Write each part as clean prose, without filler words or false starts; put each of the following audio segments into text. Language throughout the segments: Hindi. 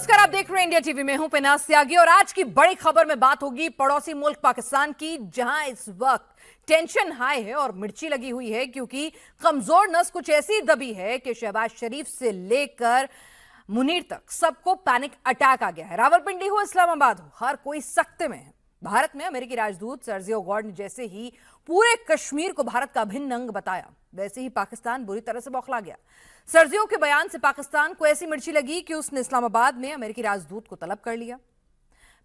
नमस्कार, आप देख रहे हैं इंडिया टीवी में हूं पिनाज त्यागी और आज की बड़ी खबर में बात होगी पड़ोसी मुल्क पाकिस्तान की, जहां इस वक्त टेंशन हाई है और मिर्ची लगी हुई है क्योंकि कमजोर नस कुछ ऐसी दबी है कि शहबाज शरीफ से लेकर मुनीर तक सबको पैनिक अटैक आ गया है। रावलपिंडी हो, इस्लामाबाद हो, हर कोई सख्ते में है। भारत में अमेरिकी राजदूत सर्जियो गॉर्ड ने जैसे ही पूरे कश्मीर को भारत का अभिन्न अंग बताया, वैसे ही पाकिस्तान बुरी तरह से बौखला गया। सर्जियो के बयान से पाकिस्तान को ऐसी मिर्ची लगी कि उसने इस्लामाबाद में अमेरिकी राजदूत को तलब कर लिया।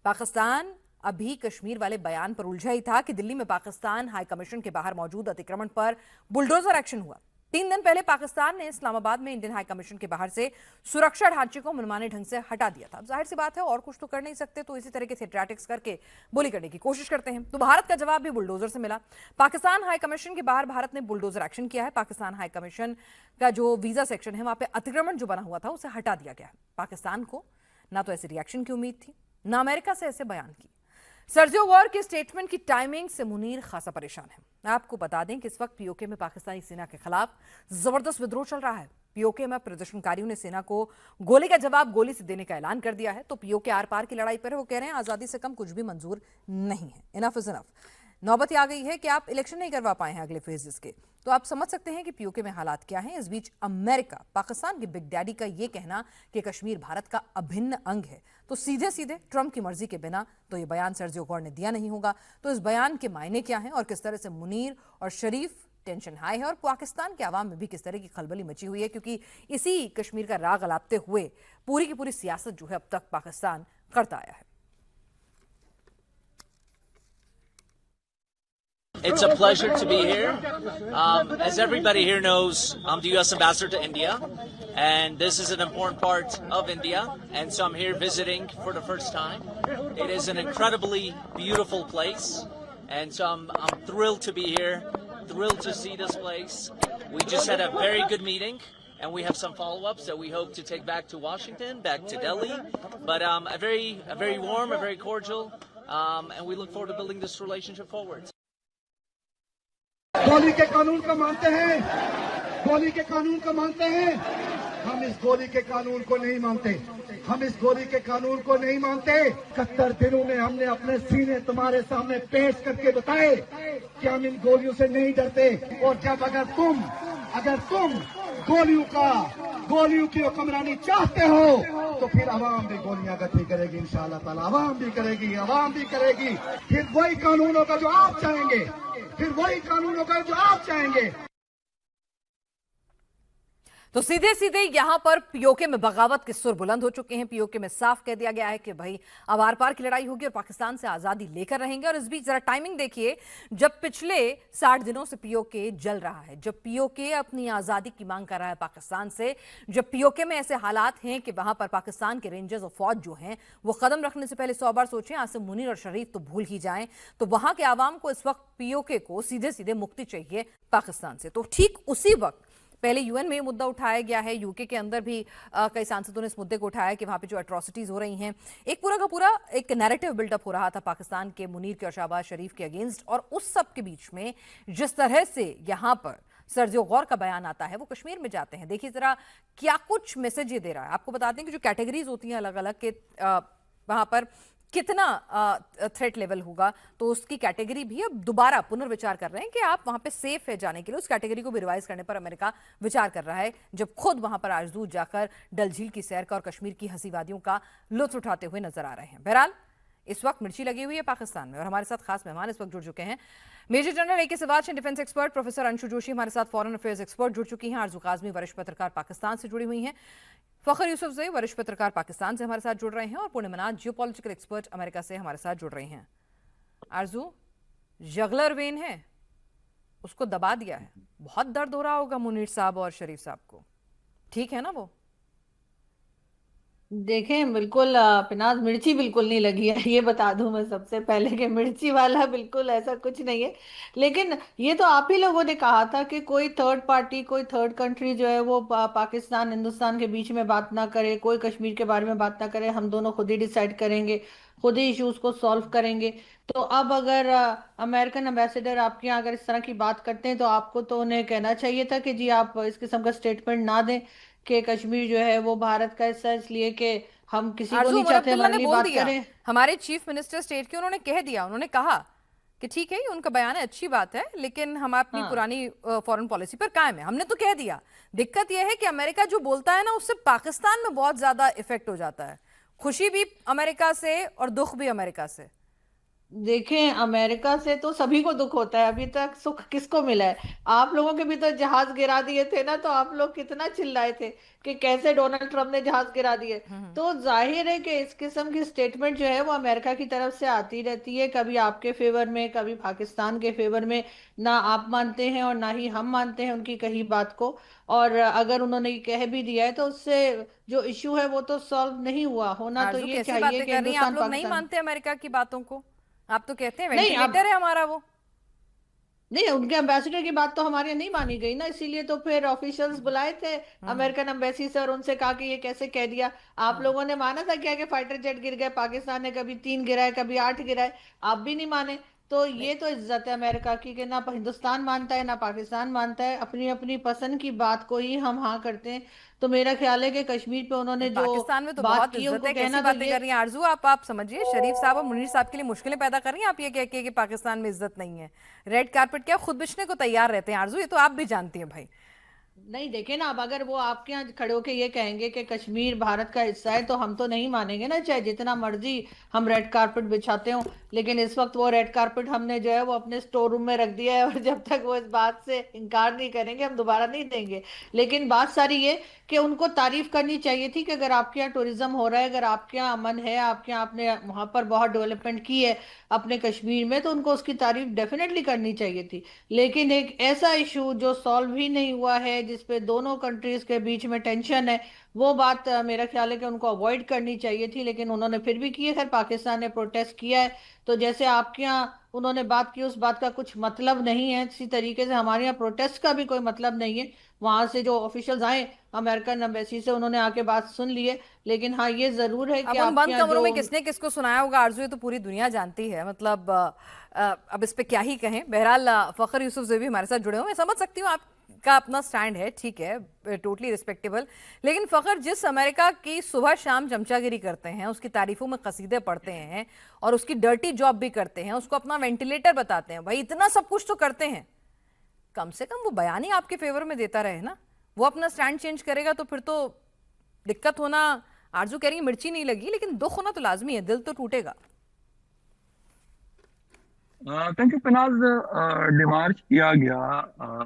पाकिस्तान अभी कश्मीर वाले बयान पर उलझा ही था कि दिल्ली में पाकिस्तान हाई कमीशन के बाहर मौजूद अतिक्रमण पर बुलडोजर एक्शन हुआ। 3 दिन पहले पाकिस्तान ने इस्लामाबाद में इंडियन हाई कमीशन के बाहर से सुरक्षा ढांचे को मनमाने ढंग से हटा दिया था। अब जाहिर सी बात है और कुछ तो कर नहीं सकते, तो इसी तरह के थिएट्रैटिक्स करके बोली करने की कोशिश करते हैं। तो भारत का जवाब भी बुलडोजर से मिला। पाकिस्तान हाई कमीशन के बाहर भारत ने बुलडोजर एक्शन किया है। पाकिस्तान हाई कमीशन का जो वीजा सेक्शन है, वहां पे अतिक्रमण जो बना हुआ था उसे हटा दिया गया है। पाकिस्तान को ना तो ऐसे रिएक्शन की उम्मीद थी, ना अमेरिका से ऐसे बयान की। सर्जियो गॉर्ड के स्टेटमेंट की टाइमिंग से मुनीर खासा परेशान है। आपको बता दें कि इस वक्त पीओके में पाकिस्तानी सेना के खिलाफ जबरदस्त विद्रोह चल रहा है। पीओके में प्रदर्शनकारियों ने सेना को गोली का जवाब गोली से देने का ऐलान कर दिया है। तो पीओके आर पार की लड़ाई पर है। वो कह रहे हैं आजादी से कम कुछ भी मंजूर नहीं है। Enough is enough. नौबत आ गई है कि आप इलेक्शन नहीं करवा पाए हैं अगले फेजेस के, तो आप समझ सकते हैं कि पीओके में हालात क्या हैं। इस बीच अमेरिका, पाकिस्तान के बिग डैडी का यह कहना कि कश्मीर भारत का अभिन्न अंग है, तो सीधे सीधे ट्रंप की मर्जी के बिना तो ये बयान सर्जियो गॉर्ड ने दिया नहीं होगा। तो इस बयान के मायने क्या हैं और किस तरह से मुनीर और शरीफ टेंशन हाई है और पाकिस्तान के आवाम में भी किस तरह की खलबली मची हुई है, क्योंकि इसी कश्मीर का राग अलापते हुए पूरी की पूरी सियासत जो है अब तक पाकिस्तान करता आया है। It's a pleasure to be here. As everybody here knows, I'm the U.S. Ambassador to India, and this is an important part of India, and so I'm here visiting for the first time. It is an incredibly beautiful place, and so I'm thrilled to be here, thrilled to see this place. We just had a very good meeting, and we have some follow-ups that we hope to take back to Washington, back to Delhi, but a very warm, a very cordial, and we look forward to building this relationship forward. गोली के कानून को मानते हैं, गोली के कानून को मानते हैं। हम इस गोली के कानून को नहीं मानते, हम इस गोली के कानून को नहीं मानते। 71 दिनों में हमने अपने सीने तुम्हारे सामने पेश करके बताए कि हम इन गोलियों से नहीं डरते। और जब अगर तुम गोलियों की हुक्मरानी चाहते हो तो फिर अवाम भी गोलियां गति करेगी, इंशाअल्लाह ताला अवाम भी करेगी। फिर वही कानून होगा जो आप चाहेंगे, फिर वही कानून होगा जो आप चाहेंगे। तो सीधे सीधे यहां पर पीओके में बगावत के सुर बुलंद हो चुके हैं। पीओके में साफ कह दिया गया है कि भाई अब आर पार की लड़ाई होगी और पाकिस्तान से आजादी लेकर रहेंगे। और इस बीच जरा टाइमिंग देखिए, जब पिछले 60 दिनों से पीओके जल रहा है, जब पीओके अपनी आजादी की मांग कर रहा है पाकिस्तान से, जब पीओके में ऐसे हालात हैं कि वहां पर पाकिस्तान के रेंजर्स और फौज जो हैं वो कदम रखने से पहले 100 बार सोचें, आसिम मुनीर और शरीफ तो भूल ही जाएं। तो वहां के आवाम को इस वक्त पीओके को सीधे सीधे मुक्ति चाहिए पाकिस्तान से। तो ठीक उसी वक्त पहले यूएन में ये मुद्दा उठाया गया है, यूके के अंदर भी कई सांसदों ने इस मुद्दे को उठाया कि वहां पे जो एट्रोसिटीज हो रही हैं, एक पूरा का पूरा एक नैरेटिव बिल्डअप हो रहा था पाकिस्तान के मुनीर के और शहबाज शरीफ के अगेंस्ट। और उस सब के बीच में जिस तरह से यहां पर सर्जियो गॉर्ड का बयान आता है, वो कश्मीर में जाते हैं, देखिए जरा क्या कुछ मैसेज ये दे रहा है। आपको बता दें कि जो कैटेगरीज होती हैं अलग अलग के, वहां पर कितना थ्रेट लेवल होगा, तो उसकी कैटेगरी भी अब दोबारा पुनर्विचार कर रहे हैं कि आप वहां पे सेफ है जाने के लिए। उस कैटेगरी को भी रिवाइज करने पर अमेरिका विचार कर रहा है, जब खुद वहां पर राजदूत जाकर डल झील की सैर का और कश्मीर की हंसी वादियों का लुत्फ उठाते हुए नजर आ रहे हैं। बहरहाल इस वक्त मिर्ची लगी हुई है पाकिस्तान में और हमारे साथ खास मेहमान इस वक्त जुड़ चुके हैं। मेजर जनरल ए के Siwach, defence expert professor Anshu Joshi हमारे साथ, फॉरेन अफेयर्स एक्सपर्ट जुड़ चुकी हैं। आरजू काजमी वरिष्ठ पत्रकार पाकिस्तान से जुड़ी हुई हैं। फखर यूसुफजई वरिष्ठ पत्रकार पाकिस्तान से हमारे साथ जुड़ रहे हैं और पूर्णिमा जियोपॉलिटिकल एक्सपर्ट अमेरिका से हमारे साथ जुड़ रही हैं। आरजू, जगलर वेन है उसको दबा दिया है, बहुत दर्द हो रहा होगा मुनीर साहब और शरीफ साहब को, ठीक है ना वो? देखें, बिल्कुल पिनाज मिर्ची बिल्कुल नहीं लगी है, ये बता दूं मैं सबसे पहले कि मिर्ची वाला बिल्कुल ऐसा कुछ नहीं है। लेकिन ये तो आप ही लोगों ने कहा था कि कोई थर्ड पार्टी, कोई थर्ड कंट्री जो है वो पाकिस्तान हिंदुस्तान के बीच में बात ना करे, कोई कश्मीर के बारे में बात ना करे, हम दोनों खुद ही डिसाइड करेंगे, खुद ही इश्यूज को सॉल्व करेंगे। तो अब अगर अमेरिकन एम्बेसडर आपके यहाँ अगर इस तरह की बात करते हैं तो आपको तो उन्हें कहना चाहिए था कि जी आप इस किस्म का स्टेटमेंट ना दें, कि कश्मीर जो है वो भारत का हिस्सा है, इसलिए कि हम किसी को आरजू नहीं उमर चाहते अब्दुल्ला हमारे ने लिए बोल बात दिया, करें। हमारे चीफ मिनिस्टर स्टेट के, उन्होंने कह दिया, उन्होंने कहा कि ठीक है ये उनका बयान है, अच्छी बात है, लेकिन हम अपनी हाँ, पुरानी फॉरेन पॉलिसी पर कायम है। हमने तो कह दिया। दिक्कत यह है कि अमेरिका जो बोलता है ना, उससे पाकिस्तान में बहुत ज्यादा इफेक्ट हो जाता है। खुशी भी अमेरिका से और दुख भी अमेरिका से। देखें, अमेरिका से तो सभी को दुख होता है, अभी तक सुख किसको मिला है? आप लोगों के भी तो जहाज गिरा दिए थे ना, तो आप लोग कितना चिल्लाए थे कि कैसे डोनाल्ड ट्रंप ने जहाज गिरा दिए। तो जाहिर है कि इस किस्म की स्टेटमेंट जो है वो अमेरिका की तरफ से आती रहती है, कभी आपके फेवर में, कभी पाकिस्तान के फेवर में। ना आप मानते हैं और ना ही हम मानते हैं उनकी कही बात को। और अगर उन्होंने ये कह भी दिया है तो उससे जो इशू है वो तो सॉल्व नहीं हुआ। होना तो आरजू ये कैसी चाहिए बातें कि कर रही हैं आप? हिंदुस्तान लोग नहीं पाकिस्तान। मानते अमेरिका की बातों को? आप तो कहते हैं नहीं, अब वेंटिलेटर है हमारा वो। नहीं, उनके एम्बेसडर की बात तो हमारे यहाँ नहीं मानी गई ना, इसीलिए तो फिर ऑफिशियल्स बुलाए थे अमेरिकन एम्बेसी से और उनसे कहा कि ये कैसे कह दिया। आप लोगों ने माना था क्या कि फाइटर जेट गिर गए? पाकिस्तान ने कभी 3 गिराए, कभी 8 गिराए, आप भी नहीं माने। तो नहीं, ये तो इज्जत है अमेरिका की कि ना हिंदुस्तान मानता है ना पाकिस्तान मानता है, अपनी अपनी पसंद की बात को ही हम हाँ करते हैं। तो मेरा ख्याल है कि कश्मीर पे उन्होंने जो पाकिस्तान में तो बात बहुत की है इज्जत उनको है। कैसी कहना तो बातें ये। कर रही हैं आरजू आप समझिए, शरीफ साहब और मुनीर साहब के लिए मुश्किलें पैदा कर रही हैं आप ये कह के कि पाकिस्तान में इज्जत नहीं है। रेड कारपेट क्या खुद बिछने को तैयार रहते हैं आरजू, ये तो आप भी जानती हैं भाई। नहीं, देखे ना, अब अगर वो आपके यहाँ खड़े होके ये कहेंगे कि कश्मीर भारत का हिस्सा है तो हम तो नहीं मानेंगे ना, चाहे जितना मर्जी हम रेड कारपेट बिछाते हो। लेकिन इस वक्त वो रेड कारपेट हमने जो है वो अपने स्टोर रूम में रख दिया है, और जब तक वो इस बात से इनकार नहीं करेंगे हम दोबारा नहीं देंगे। लेकिन बात सारी ये कि उनको तारीफ करनी चाहिए थी कि अगर आपके यहाँ टूरिज्म हो रहा है, अगर आपके यहाँ अमन है, आपके यहाँ आपने वहां पर बहुत डेवलपमेंट की है अपने कश्मीर में, तो उनको उसकी तारीफ डेफिनेटली करनी चाहिए थी। लेकिन एक ऐसा इशू जो सॉल्व ही नहीं हुआ है, जिसपे दोनों कंट्रीज के बीच में टेंशन है, वो बात मेरा ख्याल है कि उनको अवॉइड करनी चाहिए थी, लेकिन उन्होंने फिर भी की है। खैर, पाकिस्तान ने प्रोटेस्ट किया है, तो जैसे आपके यहाँ उन्होंने बात की उस बात का कुछ मतलब नहीं है, इसी तरीके से हमारे यहाँ प्रोटेस्ट का भी कोई मतलब नहीं है। वहां से जो ऑफिशियल्स आए अमेरिकन एम्बेसी से, उन्होंने आके बात सुन ली है। लेकिन हाँ, ये जरूर है कि अब उन आपके बंद यहाँ कमरों जो में किसने किसको सुनाया होगा आरजू, ये तो पूरी दुनिया जानती है। मतलब अब इस पे क्या ही कहें। बहरहाल फखर यूसुफ जो भी हमारे साथ जुड़े हो, मैं समझ सकती हूँ आपका अपना स्टैंड है, ठीक है, टोटली रिस्पेक्टेबल। लेकिन फखर, जिस अमेरिका की सुबह शाम चमचागिरी करते हैं, उसकी तारीफों में कसीदे पढ़ते हैं और उसकी डर्टी जॉब भी करते हैं, उसको अपना वेंटिलेटर बताते हैं, भाई इतना सब कुछ तो करते हैं, कम से कम वो बयान ही आपके फेवर में देता रहे ना। वो अपना स्टैंड चेंज करेगा तो फिर तो दिक्कत होना। आरजू कह रही है मिर्ची नहीं लगी, लेकिन दुख होना तो लाजमी है, दिल तो टूटेगा। Thank you Pinaz. डिमार्च किया गया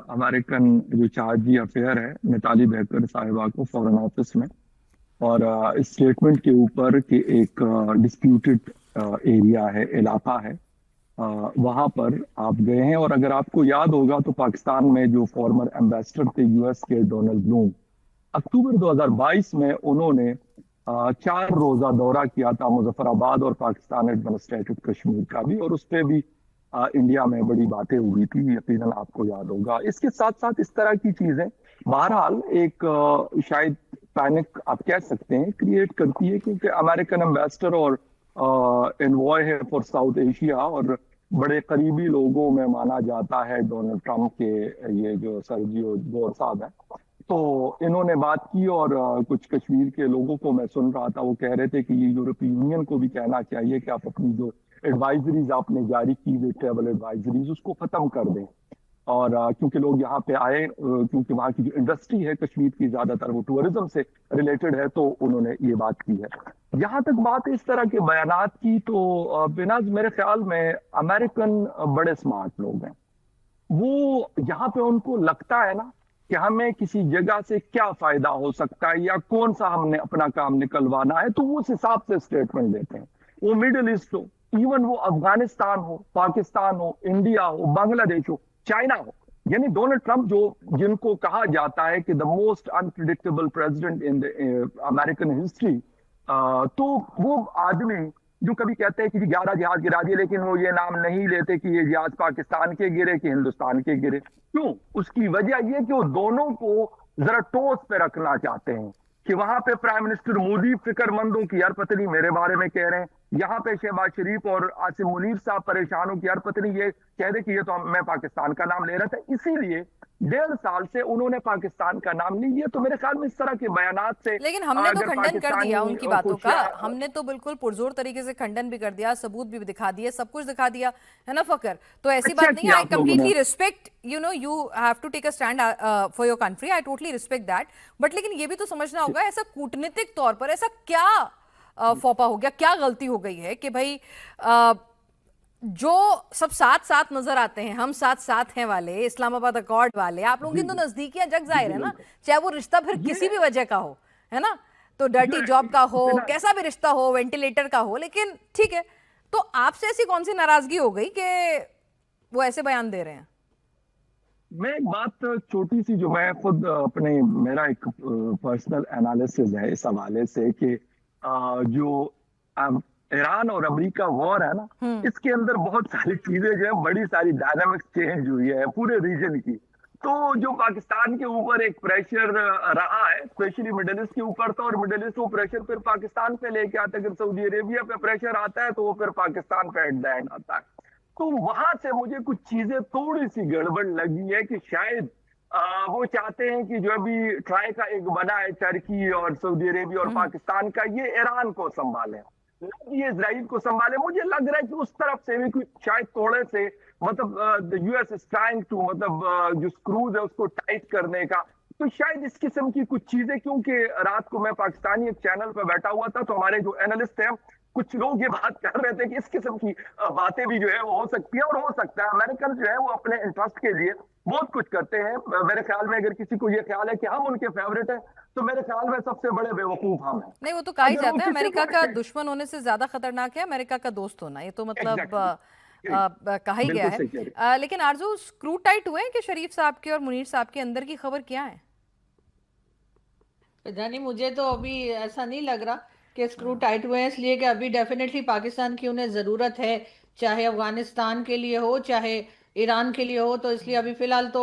अमेरिकन जो चार्जी अफेयर है मिताली बहकर साहिबा को फॉरेन ऑफिस में, और इस स्टेटमेंट के ऊपर कि एक डिस्प्यूटेड एरिया है, इलाका है, वहां पर आप गए हैं। और अगर आपको याद होगा तो पाकिस्तान में जो फॉर्मर एम्बेसडर थे यूएस के, डोनाल्ड ब्लूम, अक्टूबर 2022 में उन्होंने 4 रोजा दौरा किया था मुजफ्फराबाद और पाकिस्तान एडमिनिस्ट्रेटेड कश्मीर का भी, और उस पर भी इंडिया में बड़ी बातें हुई थी, यकीनन आपको याद होगा। इसके साथ साथ इस तरह की चीजें बहरहाल एक शायद पैनिक आप कह सकते हैं क्रिएट करती है, क्योंकि अमेरिकन एम्बेसडर और एनवॉय है फॉर साउथ एशिया, और बड़े करीबी लोगों में माना जाता है डोनाल्ड ट्रंप के ये जो सर्जियो गोर साहब हैं। तो इन्होंने बात की, और कुछ कश्मीर के लोगों को मैं सुन रहा था, वो कह रहे थे कि ये यूरोपीय यूनियन को भी कहना चाहिए कि आप अपनी जो एडवाइजरीज आपने जारी की हुई, ट्रेवल एडवाइजरीज, उसको खत्म कर दें। और क्योंकि लोग यहाँ पे आए, क्योंकि वहाँ की जो इंडस्ट्री है कश्मीर की ज्यादातर वो टूरिज्म से रिलेटेड है, तो उन्होंने ये बात की है। यहाँ तक बात इस तरह के बयानात की, तो बिनाज मेरे ख्याल में अमेरिकन बड़े स्मार्ट लोग हैं। वो यहाँ पे उनको लगता है ना कि हमें किसी जगह से क्या फायदा हो सकता है या कौन सा हमने अपना काम निकलवाना है, तो वो उस हिसाब से स्टेटमेंट देते हैं। वो मिडिल ईस्ट हो, इवन वो अफगानिस्तान हो, पाकिस्तान हो, इंडिया हो, बांग्लादेश हो, चाइना हो, यानी डोनाल्ड ट्रंप जो जिनको कहा जाता है कि the most unpredictable president in the American history, तो वो आदमी जो कभी कहते हैं कि 11 जहाज गिरा दिए, लेकिन वो ये नाम नहीं लेते कि ये जहाज पाकिस्तान के गिरे कि हिंदुस्तान के गिरे। क्यों? उसकी वजह ये कि वो दोनों को जरा टोस पे रखना चाहते हैं कि वहां पे प्राइम मिनिस्टर मोदी फिक्रमंदों की, यार पत्नी मेरे बारे में कह रहे हैं, यहाँ पे शहबाज शरीफ और आसिम मुनीर साहब परेशान हो कि यार पत्नी ये कह दे कि ये तो मैं पाकिस्तान का नाम ले रहा था। इसीलिए 1.5 साल से उन्होंने पाकिस्तान का नाम नहीं लिया। तो मेरे ख्याल में इस तरह के बयानात से लेकिन हमने तो अगर खंडन कर दिया पाकिस्तानी उनकी बातों कुछ का, हमने तो बिल्कुल पुरजोर तरीके से खंडन भी कर दिया, सबूत भी दिखा दिए, सब कुछ दिखा दिया, है ना फकर? तो ऐसी अच्छा बात नहीं है। किया आई आप लोगों ने। Completely respect, you have to take a stand for your country, I totally respect that, but लेकिन ये भी तो समझना होगा ऐसा कूटनीतिक तौर पर ऐसा क्या फौपा हो गया, क्या गलती हो गई है कि भाई जो सब साथ साथ नजर आते हैं, हम साथ साथ हैं वाले, इस्लामाबाद अकॉर्ड वाले, आप लोगों की तो नजदीकियां जग जाहिर है ना, चाहे वो रिश्ता फिर किसी भी वजह का हो, है ना? तो डर्टी जॉब का हो, कैसा भी रिश्ता हो, वेंटिलेटर का हो, लेकिन ठीक है। तो आपसे ऐसी कौन सी नाराजगी हो गई कि वो ऐसे बयान दे रहे हैं? मैं एक बात छोटी सी, जो मैं खुद अपने, मेरा एक पर्सनल एनालिसिस है इस हवाले से कि जो ईरान और अमेरिका वॉर है ना, इसके अंदर बहुत सारी चीजें जो है, बड़ी सारी डायनामिक्स चेंज हुई है पूरे रीजन की। तो जो पाकिस्तान के ऊपर एक प्रेशर रहा है, स्पेशली मिडिल ईस्ट के ऊपर, था और मिडिल ईस्ट वो प्रेशर फिर पाकिस्तान पे लेके आता है। अगर सऊदी अरेबिया पे प्रेशर आता है तो वो फिर पाकिस्तान पे एट द एंड आता है। तो वहां से मुझे कुछ चीजें थोड़ी सी गड़बड़ लगी है कि शायद वो चाहते हैं कि जो अभी ट्राई का एक बना है टर्की और सऊदी अरेबिया और पाकिस्तान का, ये ईरान को संभाले, ये इजराइल को संभाले। मुझे लग रहा है कि उस तरफ से भी कुछ शायद थोड़े से, मतलब the US is trying to, मतलब जो स्क्रूज है उसको टाइट करने का। तो शायद इस किस्म की कुछ चीजें, क्योंकि रात को मैं पाकिस्तानी एक चैनल पर बैठा हुआ था, तो हमारे जो एनालिस्ट हैं कुछ लोग ये बात कर रहे थे कि इस किस्म की बातें भी जो है वो हो सकती है, और हो सकता है। अमेरिकन जो है वो अपने इंटरेस्ट के लिए बहुत कुछ करते हैं। मेरे ख्याल में अगर किसी को ये ख्याल है कि हम उनके फेवरेट हैं, तो मेरे ख्याल में सबसे बड़े बेवकूफ हम हैं। नहीं, वो तो कहा ही अगर वो जाता है किसी अमेरिका को का दुश्मन होने से ज्यादा खतरनाक है अमेरिका का दोस्त होना, ये तो मतलब कहा ही गया बिल्कुल सही कह रहे है। लेकिन आरजू, स्क्रू टाइट हुए हैं कि शरीफ साहब के और मुनीर साहब के अंदर की खबर क्या है? जानी, मुझे तो अभी ऐसा नहीं लग रहा कि स्क्रू टाइट हुए हैं, इसलिए कि अभी डेफिनेटली पाकिस्तान की उन्हें ज़रूरत है, चाहे अफगानिस्तान के लिए हो चाहे ईरान के लिए हो। तो इसलिए अभी फिलहाल तो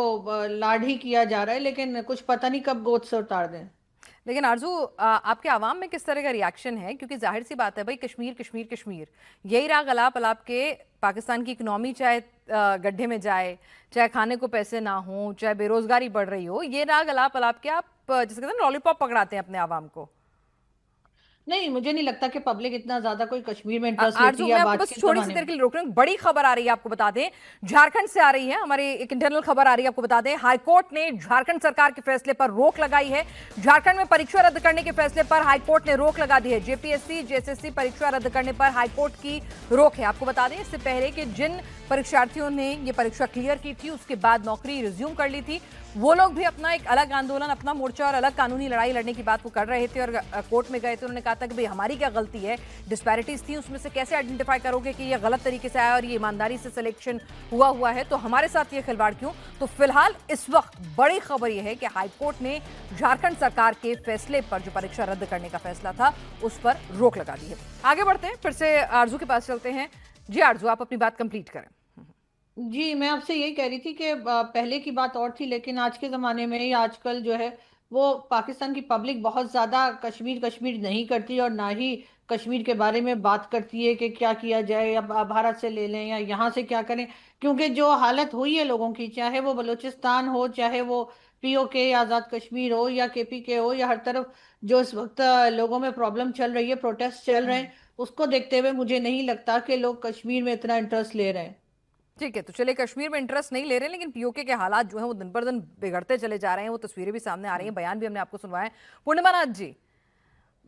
लाड ही किया जा रहा है, लेकिन कुछ पता नहीं कब गोद से उतार दें। लेकिन आरजू, आपके आवाम में किस तरह का रिएक्शन है? क्योंकि जाहिर सी बात है भाई, कश्मीर कश्मीर कश्मीर, यही राग अलाप अलाप के पाकिस्तान की इकनॉमी चाहे गड्ढे में जाए, चाहे खाने को पैसे ना हो, चाहे बेरोजगारी बढ़ रही हो, ये राग अलाप अलाप के आप जिसे कहते हैं लॉलीपॉप पकड़ाते हैं अपने आवाम को। नहीं, मुझे नहीं लगता कि पब्लिक इतना ज्यादा कोई कश्मीर में इंटरेस्ट आरजू, लेती मैं है आपको आज बस के छोटी सी जमाने देर में। के लिए रोक रही हूँ। बड़ी खबर आ रही है, आपको बता दें, झारखंड से आ रही है, हमारी एक इंटरनल खबर आ रही है, आपको बता दें, हाईकोर्ट ने झारखंड सरकार के फैसले पर रोक लगाई है। झारखंड में परीक्षा रद्द करने के फैसले पर हाईकोर्ट ने रोक लगा दी है। जेपीएससी जेएसएससी परीक्षा रद्द करने पर हाईकोर्ट की रोक है। आपको बता दें, इससे पहले कि जिन परीक्षार्थियों ने ये परीक्षा क्लियर की थी, उसके बाद नौकरी रिज्यूम कर ली थी, वो लोग भी अपना एक अलग आंदोलन, अपना मोर्चा और अलग कानूनी लड़ाई लड़ने की बात वो कर रहे थे और कोर्ट में गए थे। उन्होंने कहा था कि भाई हमारी क्या गलती है, डिस्पैरिटीज थी, उसमें से कैसे आइडेंटिफाई करोगे कि ये गलत तरीके से आया और ये ईमानदारी से सिलेक्शन हुआ है, तो हमारे साथ ये खिलवाड़ क्यों? तो फिलहाल इस वक्त बड़ी खबर यह है कि हाईकोर्ट ने झारखंड सरकार के फैसले पर, जो परीक्षा रद्द करने का फैसला था, उस पर रोक लगा दी है। आगे बढ़ते हैं, फिर से आरजू के पास चलते हैं। जी आरजू, आप अपनी बात कंप्लीट करें। जी, मैं आपसे यही कह रही थी कि पहले की बात और थी, लेकिन आज के ज़माने में या आजकल जो है वो पाकिस्तान की पब्लिक बहुत ज़्यादा कश्मीर कश्मीर नहीं करती, और ना ही कश्मीर के बारे में बात करती है कि क्या किया जाए, या भारत से ले लें या यहाँ से क्या करें। क्योंकि जो हालत हुई है लोगों की, चाहे वो बलूचिस्तान हो, चाहे वो पीओके या आज़ाद कश्मीर हो या केपीके हो, या हर तरफ जो इस वक्त लोगों में प्रॉब्लम चल रही है, प्रोटेस्ट चल रहे हैं, उसको देखते हुए मुझे नहीं लगता कि लोग कश्मीर में इतना इंटरेस्ट ले रहे हैं। ठीक है, तो चलिए, कश्मीर में इंटरेस्ट नहीं ले रहे, लेकिन पीओके के हालात जो है वो दिन पर दिन बिगड़ते चले जा रहे हैं। वो तस्वीरें भी सामने आ रही हैं, बयान भी हमने आपको सुनवाए। पूर्णिमा नाथ जी,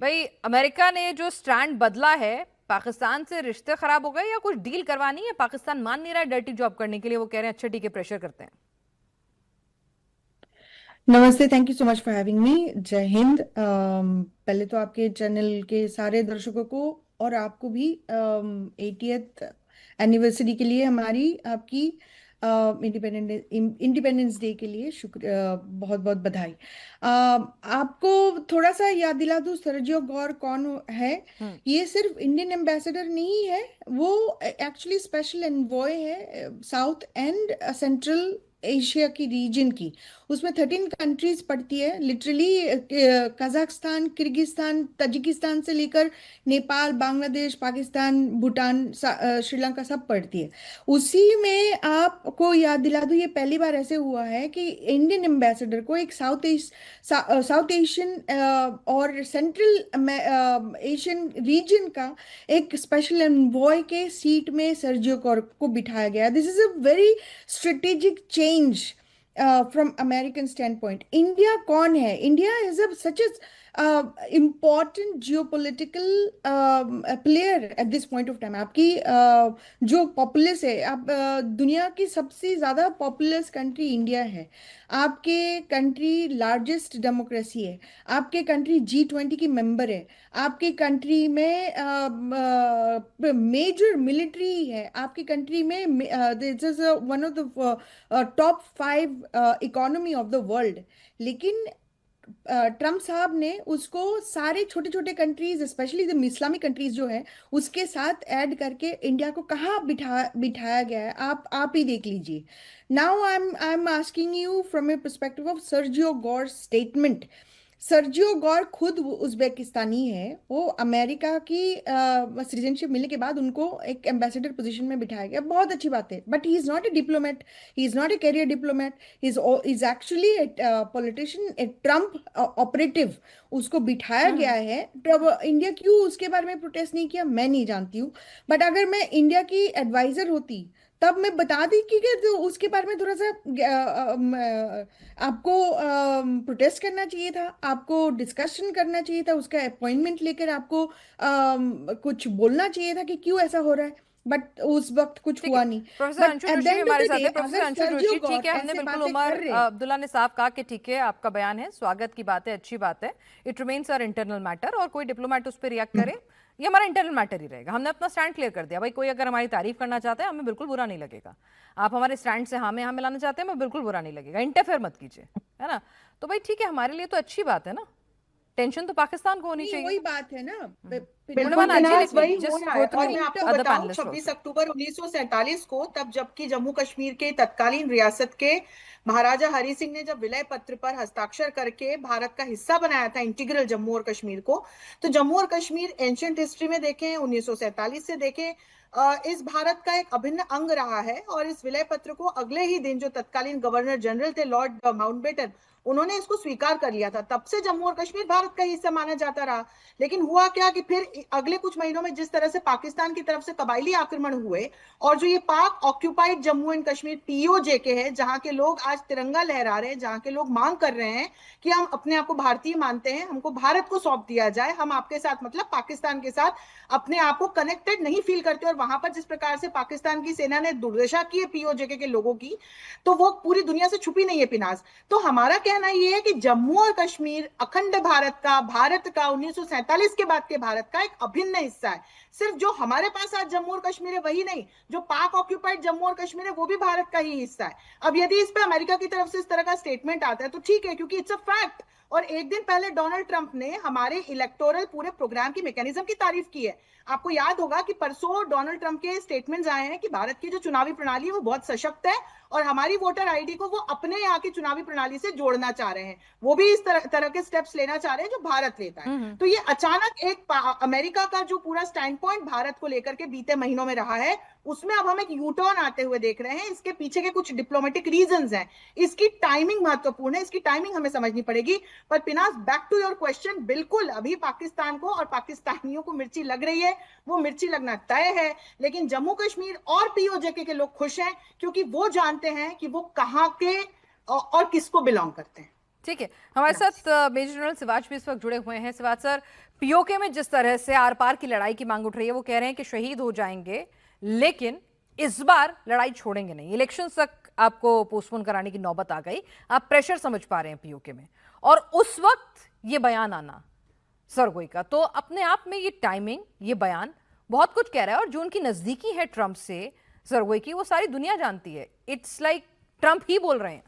भाई अमेरिका ने जो स्टैंड बदला है, पाकिस्तान से रिश्ते खराब हो गए या कुछ डील करवानी है? पाकिस्तान मान नहीं रहा है डर्टी जॉब करने के लिए, वो कह रहे हैं अच्छा ठीक है, प्रेशर करते हैं। नमस्ते, thank you so much for having me. जय हिंद। पहले तो आपके चैनल के सारे दर्शकों को और आपको भी 80th एनिवर्सरी के लिए, हमारी आपकी इंडिपेंडेंस डे के लिए शुक्रिया, बहुत बहुत बधाई। आपको थोड़ा सा याद दिला दूं, सर्जियो गौर कौन है। ये सिर्फ इंडियन एम्बेसडर नहीं है, वो एक्चुअली स्पेशल एनवॉय है साउथ एंड सेंट्रल एशिया की रीजन की, उसमें 13 कंट्रीज पड़ती है लिटरली। कजाकिस्तान, किर्गिस्तान, ताजिकिस्तान से लेकर नेपाल, बांग्लादेश, पाकिस्तान, भूटान, श्रीलंका सब पड़ती है। उसी में आपको याद दिला दूं, ये पहली बार ऐसे हुआ है कि इंडियन एम्बेसडर को एक साउथ एशियन और सेंट्रल एशियन रीजन का एक स्पेशल एनवॉय के सीट में सर्जियो को बिठाया गया। This is a very strategic change from American stand point. India कौन है? India is such important geopolitical player at this point of time. आपकी जो पॉपुलस है, आप दुनिया की सबसे ज्यादा पॉपुलस कंट्री इंडिया है। आपके कंट्री लार्जेस्ट डेमोक्रेसी है। आपके कंट्री G20 की मेंबर है। आपके कंट्री में मेजर मिलिट्री है। आपकी कंट्री में this is one of the top 5 economy of the world. लेकिन ट्रम्प साहब ने उसको सारे छोटे छोटे countries, specially the Islamic countries जो है, उसके साथ ऐड करके इंडिया को कहाँ बिठाया गया है, आप ही देख लीजिए। Now I am asking you from A perspective of Sergio Gor statement. Sergio Gor खुद उज्बेकिस्तानी है। वो अमेरिका की सिटीजनशिप मिलने के बाद उनको एक एम्बेसडर पोजीशन में बिठाया गया, बहुत अच्छी बात है। But he is not a diplomat, he is not a career diplomat, he is actually a politician, a Trump operative. उसको बिठाया गया है। तब इंडिया क्यों उसके बारे में प्रोटेस्ट नहीं किया, मैं नहीं जानती हूँ। बट अगर मैं इंडिया की एडवाइजर होती तब मैं बता दी कि तो उसके बारे में थोड़ा सा आपको प्रोटेस्ट करना चाहिए था, आपको डिस्कशन करना चाहिए था, उसका अपॉइंटमेंट लेकर आपको कुछ बोलना चाहिए था कि क्यों ऐसा हो रहा है। बट उस वक्त कुछ ठीक हुआ है। नहीं। Professor but Anshu at the Joshi भी एंड ऑफ हमारे द साथ डे, है। प्रोफेसर अगर अंशु सर्जियो जोशी, ठीक है, गौर हमने ऐसे बिल्कुल बातें उमर कर रहे अब्दुल्ला ने साफ कहा कि ठीक है, आपका बयान है, स्वागत की बात है, अच्छी बात है, it remains our internal matter, और कोई डिप्लोमेट उस पर रिएक्ट करे, ये हमारा इंटरनल मैटर ही रहेगा। हमने अपना स्टैंड क्लियर कर दिया। भाई कोई अगर हमारी तारीफ करना चाहता है, हमें बिल्कुल बुरा नहीं लगेगा। आप हमारे स्टैंड से हमें यहाँ मिलाना चाहते हैं, हमें बिल्कुल बुरा नहीं लगेगा, इंटरफेयर मत कीजिए, है ना। तो भाई ठीक है, हमारे लिए तो अच्छी बात है ना। टेंशन तो पाकिस्तान को होनी नहीं, चाहिए। वही बात है ना। बिल्कुल पूर्णिमा जी, पिनाज, वही just हो रहा go है। through और मैं आपको other बताऊं, panelists 26 also. अक्टूबर 1947 को, तब जबकि जम्मू कश्मीर के तत्कालीन रियासत के महाराजा हरि सिंह ने जब विलय पत्र पर हस्ताक्षर करके भारत का हिस्सा बनाया था इंटीग्रल जम्मू और कश्मीर को, तो जम्मू और कश्मीर एंशिएंट हिस्ट्री में देखें, 1947 से देखें, इस भारत का एक अभिन्न अंग रहा है। और इस विलय पत्र को अगले ही दिन जो तत्कालीन गवर्नर जनरल थे लॉर्ड माउंटबेटन, उन्होंने इसको स्वीकार कर लिया था। तब से जम्मू और कश्मीर भारत का हिस्सा माना जाता रहा। लेकिन हुआ क्या कि फिर अगले कुछ महीनों में जिस तरह से पाकिस्तान की तरफ से कबायली आक्रमण हुए, और जो ये पाक occupied Jammu and Kashmir POJK है, जहां के लोग आज तिरंगा लहरा रहे हैं, जहां के लोग मांग कर रहे हैं कि हम अपने आप को भारतीय मानते हैं, हमको भारत को सौंप दिया जाए, हम आपके साथ मतलब पाकिस्तान के साथ अपने आप को कनेक्टेड नहीं फील करते। और वहां पर जिस प्रकार से पाकिस्तान की सेना ने दुर्दशा की है POJK के लोगों की, तो वो पूरी दुनिया से छुपी नहीं है पिनाज। तो हमारा कहना यह है कि जम्मू और कश्मीर अखंड भारत का 1947 के बाद के भारत का एक अभिन्न हिस्सा है। सिर्फ जो हमारे पास आज जम्मू और कश्मीर है वही नहीं, जो पाक ऑक्यूपाइड जम्मू और कश्मीर है वो भी भारत का ही हिस्सा है। अब यदि इस पे अमेरिका की तरफ से इस तरह का स्टेटमेंट आता है तो ठीक है, क्योंकि इट्स अ फैक्ट। और एक दिन पहले डोनाल्ड ट्रंप ने हमारे इलेक्टोरल पूरे प्रोग्राम की मैकेनिज्म की तारीफ की है। आपको याद होगा कि परसों डोनाल्ड ट्रंप के स्टेटमेंट्स आए हैं कि भारत की जो चुनावी प्रणाली है वो बहुत सशक्त है, और हमारी वोटर आईडी को वो अपने यहाँ की चुनावी प्रणाली से जोड़ना चाह रहे हैं। वो भी इस तरह के स्टेप्स लेना चाह रहे हैं जो भारत लेता है। तो ये अचानक एक अमेरिका का जो पूरा स्टैंड पॉइंट भारत को लेकर के बीते महीनों में रहा है, उसमें अब हम एक यूटर्न आते हुए देख रहे हैं। इसके पीछे के कुछ डिप्लोमेटिक रीजंस हैं। इसकी टाइमिंग महत्वपूर्ण है, इसकी टाइमिंग हमें समझनी पड़ेगी। पर Pinaz, back to your question, बिल्कुल अभी पाकिस्तान को और पाकिस्तानियों को मिर्ची लग रही है, वो मिर्ची लगना तय है। लेकिन जम्मू कश्मीर और POJK के लोग खुश हैं, क्योंकि वो जानते हैं कि वो कहाँ के और किसको बिलोंग करते हैं। ठीक है, हमारे साथ मेजर जनरल सिवाज भी इस वक्त जुड़े हुए हैं। सिवाज सर, POK में जिस तरह से आर पार की लड़ाई की मांग उठ रही है, वो कह रहे हैं कि शहीद हो जाएंगे, लेकिन इस बार लड़ाई छोड़ेंगे नहीं। इलेक्शन तक आपको पोस्टपोन कराने की नौबत आ गई, आप प्रेशर समझ पा रहे हैं POK में, और उस वक्त ये बयान आना सरगोई का, तो अपने आप में ये टाइमिंग, ये बयान बहुत कुछ कह रहा है। और जो उनकी नजदीकी है ट्रंप से सरगोई की, वो सारी दुनिया जानती है। इट्स लाइक ट्रंप ही बोल रहे हैं।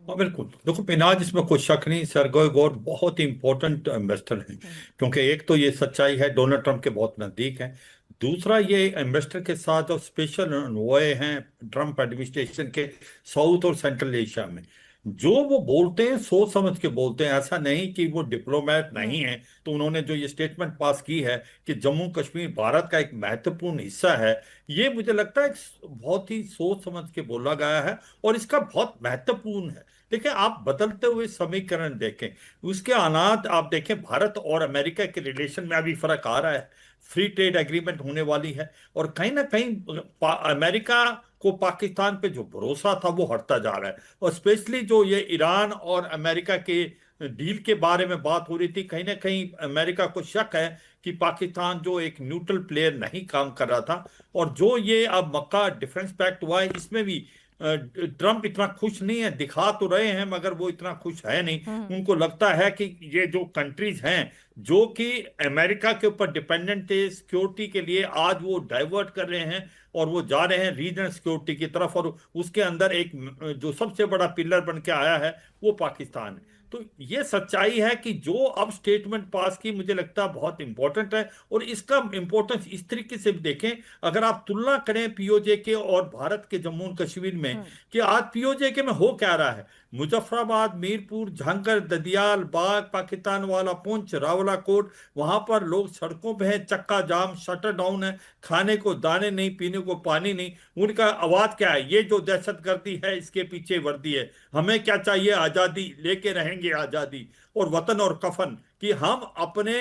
हाँ बिल्कुल, देखो पिनाज, इसमें कोई शक नहीं, सरगोई गौर बहुत ही इंपॉर्टेंट इन्वेस्टर हैं। क्योंकि एक तो ये सच्चाई है, डोनाल्ड ट्रंप के बहुत नजदीक हैं। दूसरा, ये इन्वेस्टर के साथ जो स्पेशल हुए हैं ट्रम्प एडमिनिस्ट्रेशन के साउथ और सेंट्रल एशिया में, जो वो बोलते हैं सोच समझ के बोलते हैं। ऐसा नहीं कि वो डिप्लोमेट नहीं है। तो उन्होंने जो ये स्टेटमेंट पास की है कि जम्मू कश्मीर भारत का एक महत्वपूर्ण हिस्सा है, ये मुझे लगता है बहुत ही सोच समझ के बोला गया है और इसका बहुत महत्वपूर्ण है। देखिए, आप बदलते हुए समीकरण देखें, उसके हालात आप देखें, भारत और अमेरिका के रिलेशन में अभी फर्क आ रहा है। फ्री ट्रेड एग्रीमेंट होने वाली है और कहीं ना कहीं अमेरिका को पाकिस्तान पे जो भरोसा था वो हटता जा रहा है। और स्पेशली जो ये ईरान और अमेरिका के डील के बारे में बात हो रही थी, कहीं ना कहीं अमेरिका को शक है कि पाकिस्तान जो एक न्यूट्रल प्लेयर नहीं काम कर रहा था। और जो ये अब मक्का डिफेंस पैक्ट हुआ है, इसमें भी ट्रम्प इतना खुश नहीं है। दिखा तो रहे हैं मगर वो इतना खुश है नहीं। उनको लगता है कि ये जो कंट्रीज हैं जो कि अमेरिका के ऊपर डिपेंडेंट थे सिक्योरिटी के लिए, आज वो डाइवर्ट कर रहे हैं और वो जा रहे हैं रीजनल सिक्योरिटी की तरफ। और उसके अंदर एक जो सबसे बड़ा पिलर बन के आया है वो पाकिस्तान है। तो ये सच्चाई है कि जो अब स्टेटमेंट पास की, मुझे लगता है बहुत इंपॉर्टेंट है। और इसका इंपॉर्टेंस इस तरीके से भी देखें, अगर आप तुलना करें पीओजे के और भारत के जम्मू और कश्मीर में, कि आज पीओजे के में हो क्या रहा है। मुजफ्फराबाद, मीरपुर, झांकर, ददियाल, बाग, पाकिस्तान वाला, पुंछ, रावलाकोट, वहां पर लोग सड़कों पे हैं, चक्का जाम, शटर डाउन है, खाने को दाने नहीं, पीने को पानी नहीं। उनका आवाज क्या है? ये जो दहशतगर्दी है इसके पीछे वर्दी है। हमें क्या चाहिए? आजादी, लेके रहेंगे आजादी और वतन और कफन, कि हम अपने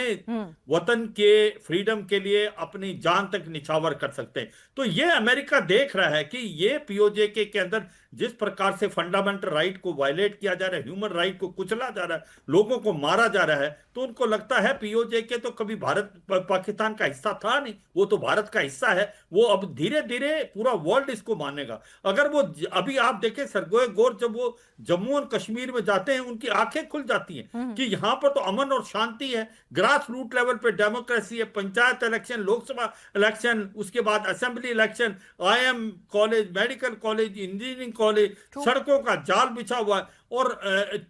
वतन के फ्रीडम के लिए अपनी जान तक निछावर कर सकते हैं। तो ये अमेरिका देख रहा है कि ये पीओजे के अंदर जिस प्रकार से फंडामेंटल राइट को वायलेट किया जा रहा है, ह्यूमन राइट को कुचला जा रहा है, लोगों को मारा जा रहा है, तो उनको लगता है पीओजे के तो कभी भारत पाकिस्तान का हिस्सा था नहीं, वो तो भारत का हिस्सा है। वो अब धीरे धीरे पूरा वर्ल्ड इसको मानेगा। अगर वो अभी आप देखें सरगोए गौर जब वो जम्मू और कश्मीर में जाते हैं, उनकी आंखें खुल जाती हैं कि यहाँ पर तो अमन और शांति है, ग्रास रूट लेवल पे डेमोक्रेसी है, पंचायत इलेक्शन, लोकसभा इलेक्शन, उसके बाद assembly election, IIM college, medical college, engineering college, सड़कों का जाल बिछा हुआ है और